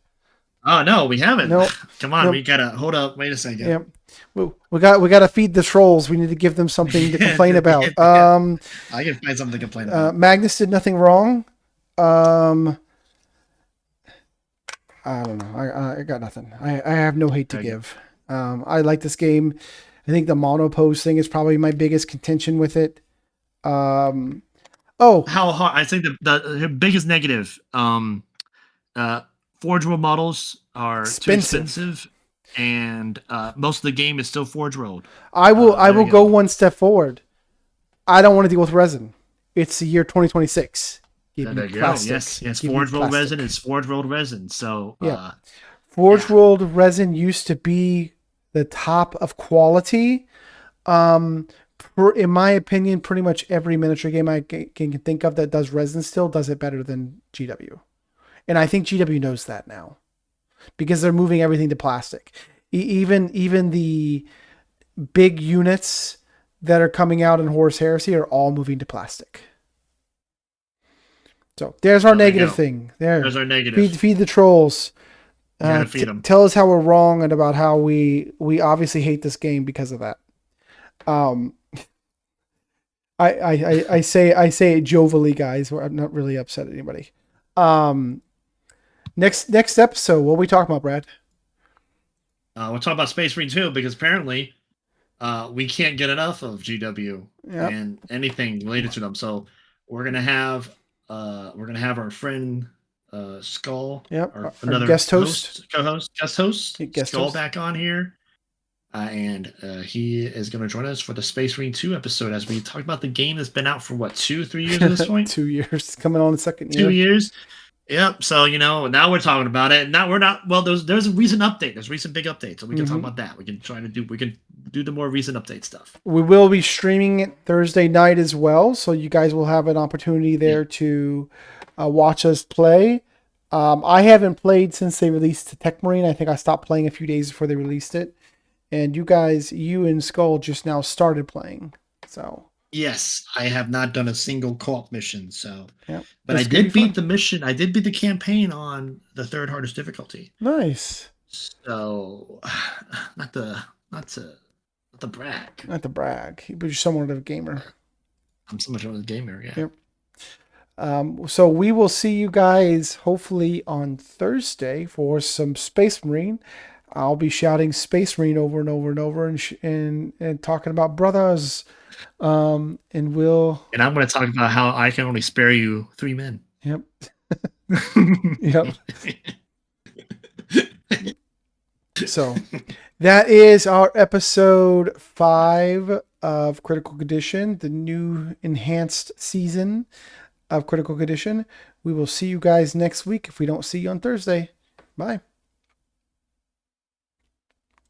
Oh no, we haven't. Nope. Come on, we gotta hold up. Wait a second. Yep. We got to feed the trolls. We need to give them something to complain about. I can find something to complain about. Magnus did nothing wrong. I don't know. I got nothing. I have no hate to give. I like this game. I think the monopose thing is probably my biggest contention with it. How hard? I think the biggest negative. Forge World models are too expensive, and most of the game is still Forge World. I will go one step forward. I don't want to deal with resin. It's the year 2026. There you go. Yes. Forge World resin is Forge World resin. So yeah, Forge World resin used to be the top of quality. In my opinion, pretty much every miniature game I can think of that does resin still does it better than GW. And I think GW knows that now, because they're moving everything to plastic. Even the big units that are coming out in Horus Heresy are all moving to plastic. So there's our negative thing. There's our negative. Feed the trolls. Feed them. Tell us how we're wrong and about how we obviously hate this game because of that. I say it jovially, guys. I'm not really upset at anybody. Next episode, what are we talking about, Brad? We'll talk about Space Marine 2 because apparently we can't get enough of GW Yep. and anything related to them. So we're gonna have our friend Skull, Yep. our Our another guest host. guest host, Guest Skull host. back on here. And he is going to join us for the Space Marine 2 episode as we talk about the game that's been out for what, 2-3 years at this point? 2 years. Coming on the second 2 year. years. Yep. So, now we're talking about it. Now we're not, well, there's a recent update. There's recent big updates. So we can talk about that. We can do the more recent update stuff. We will be streaming it Thursday night as well. So you guys will have an opportunity there to watch us play. I haven't played since they released Tech Marine. I think I stopped playing a few days before they released it. And you and Skull just now started playing. So yes, I have not done a single co-op mission. So, yep. But I did beat the mission. I did beat the campaign on the third hardest difficulty. Nice. So, not to brag. Not to brag, but you're somewhat of a gamer. I'm so much of a gamer. Yeah. Yep. So we will see you guys hopefully on Thursday for some Space Marine. I'll be shouting Space Marine over and over and over and talking about brothers. And I'm going to talk about how I can only spare you 3 men. Yep. Yep. So that is our episode 5 of Critical Condition, the new enhanced season of Critical Condition. We will see you guys next week if we don't see you on Thursday. Bye.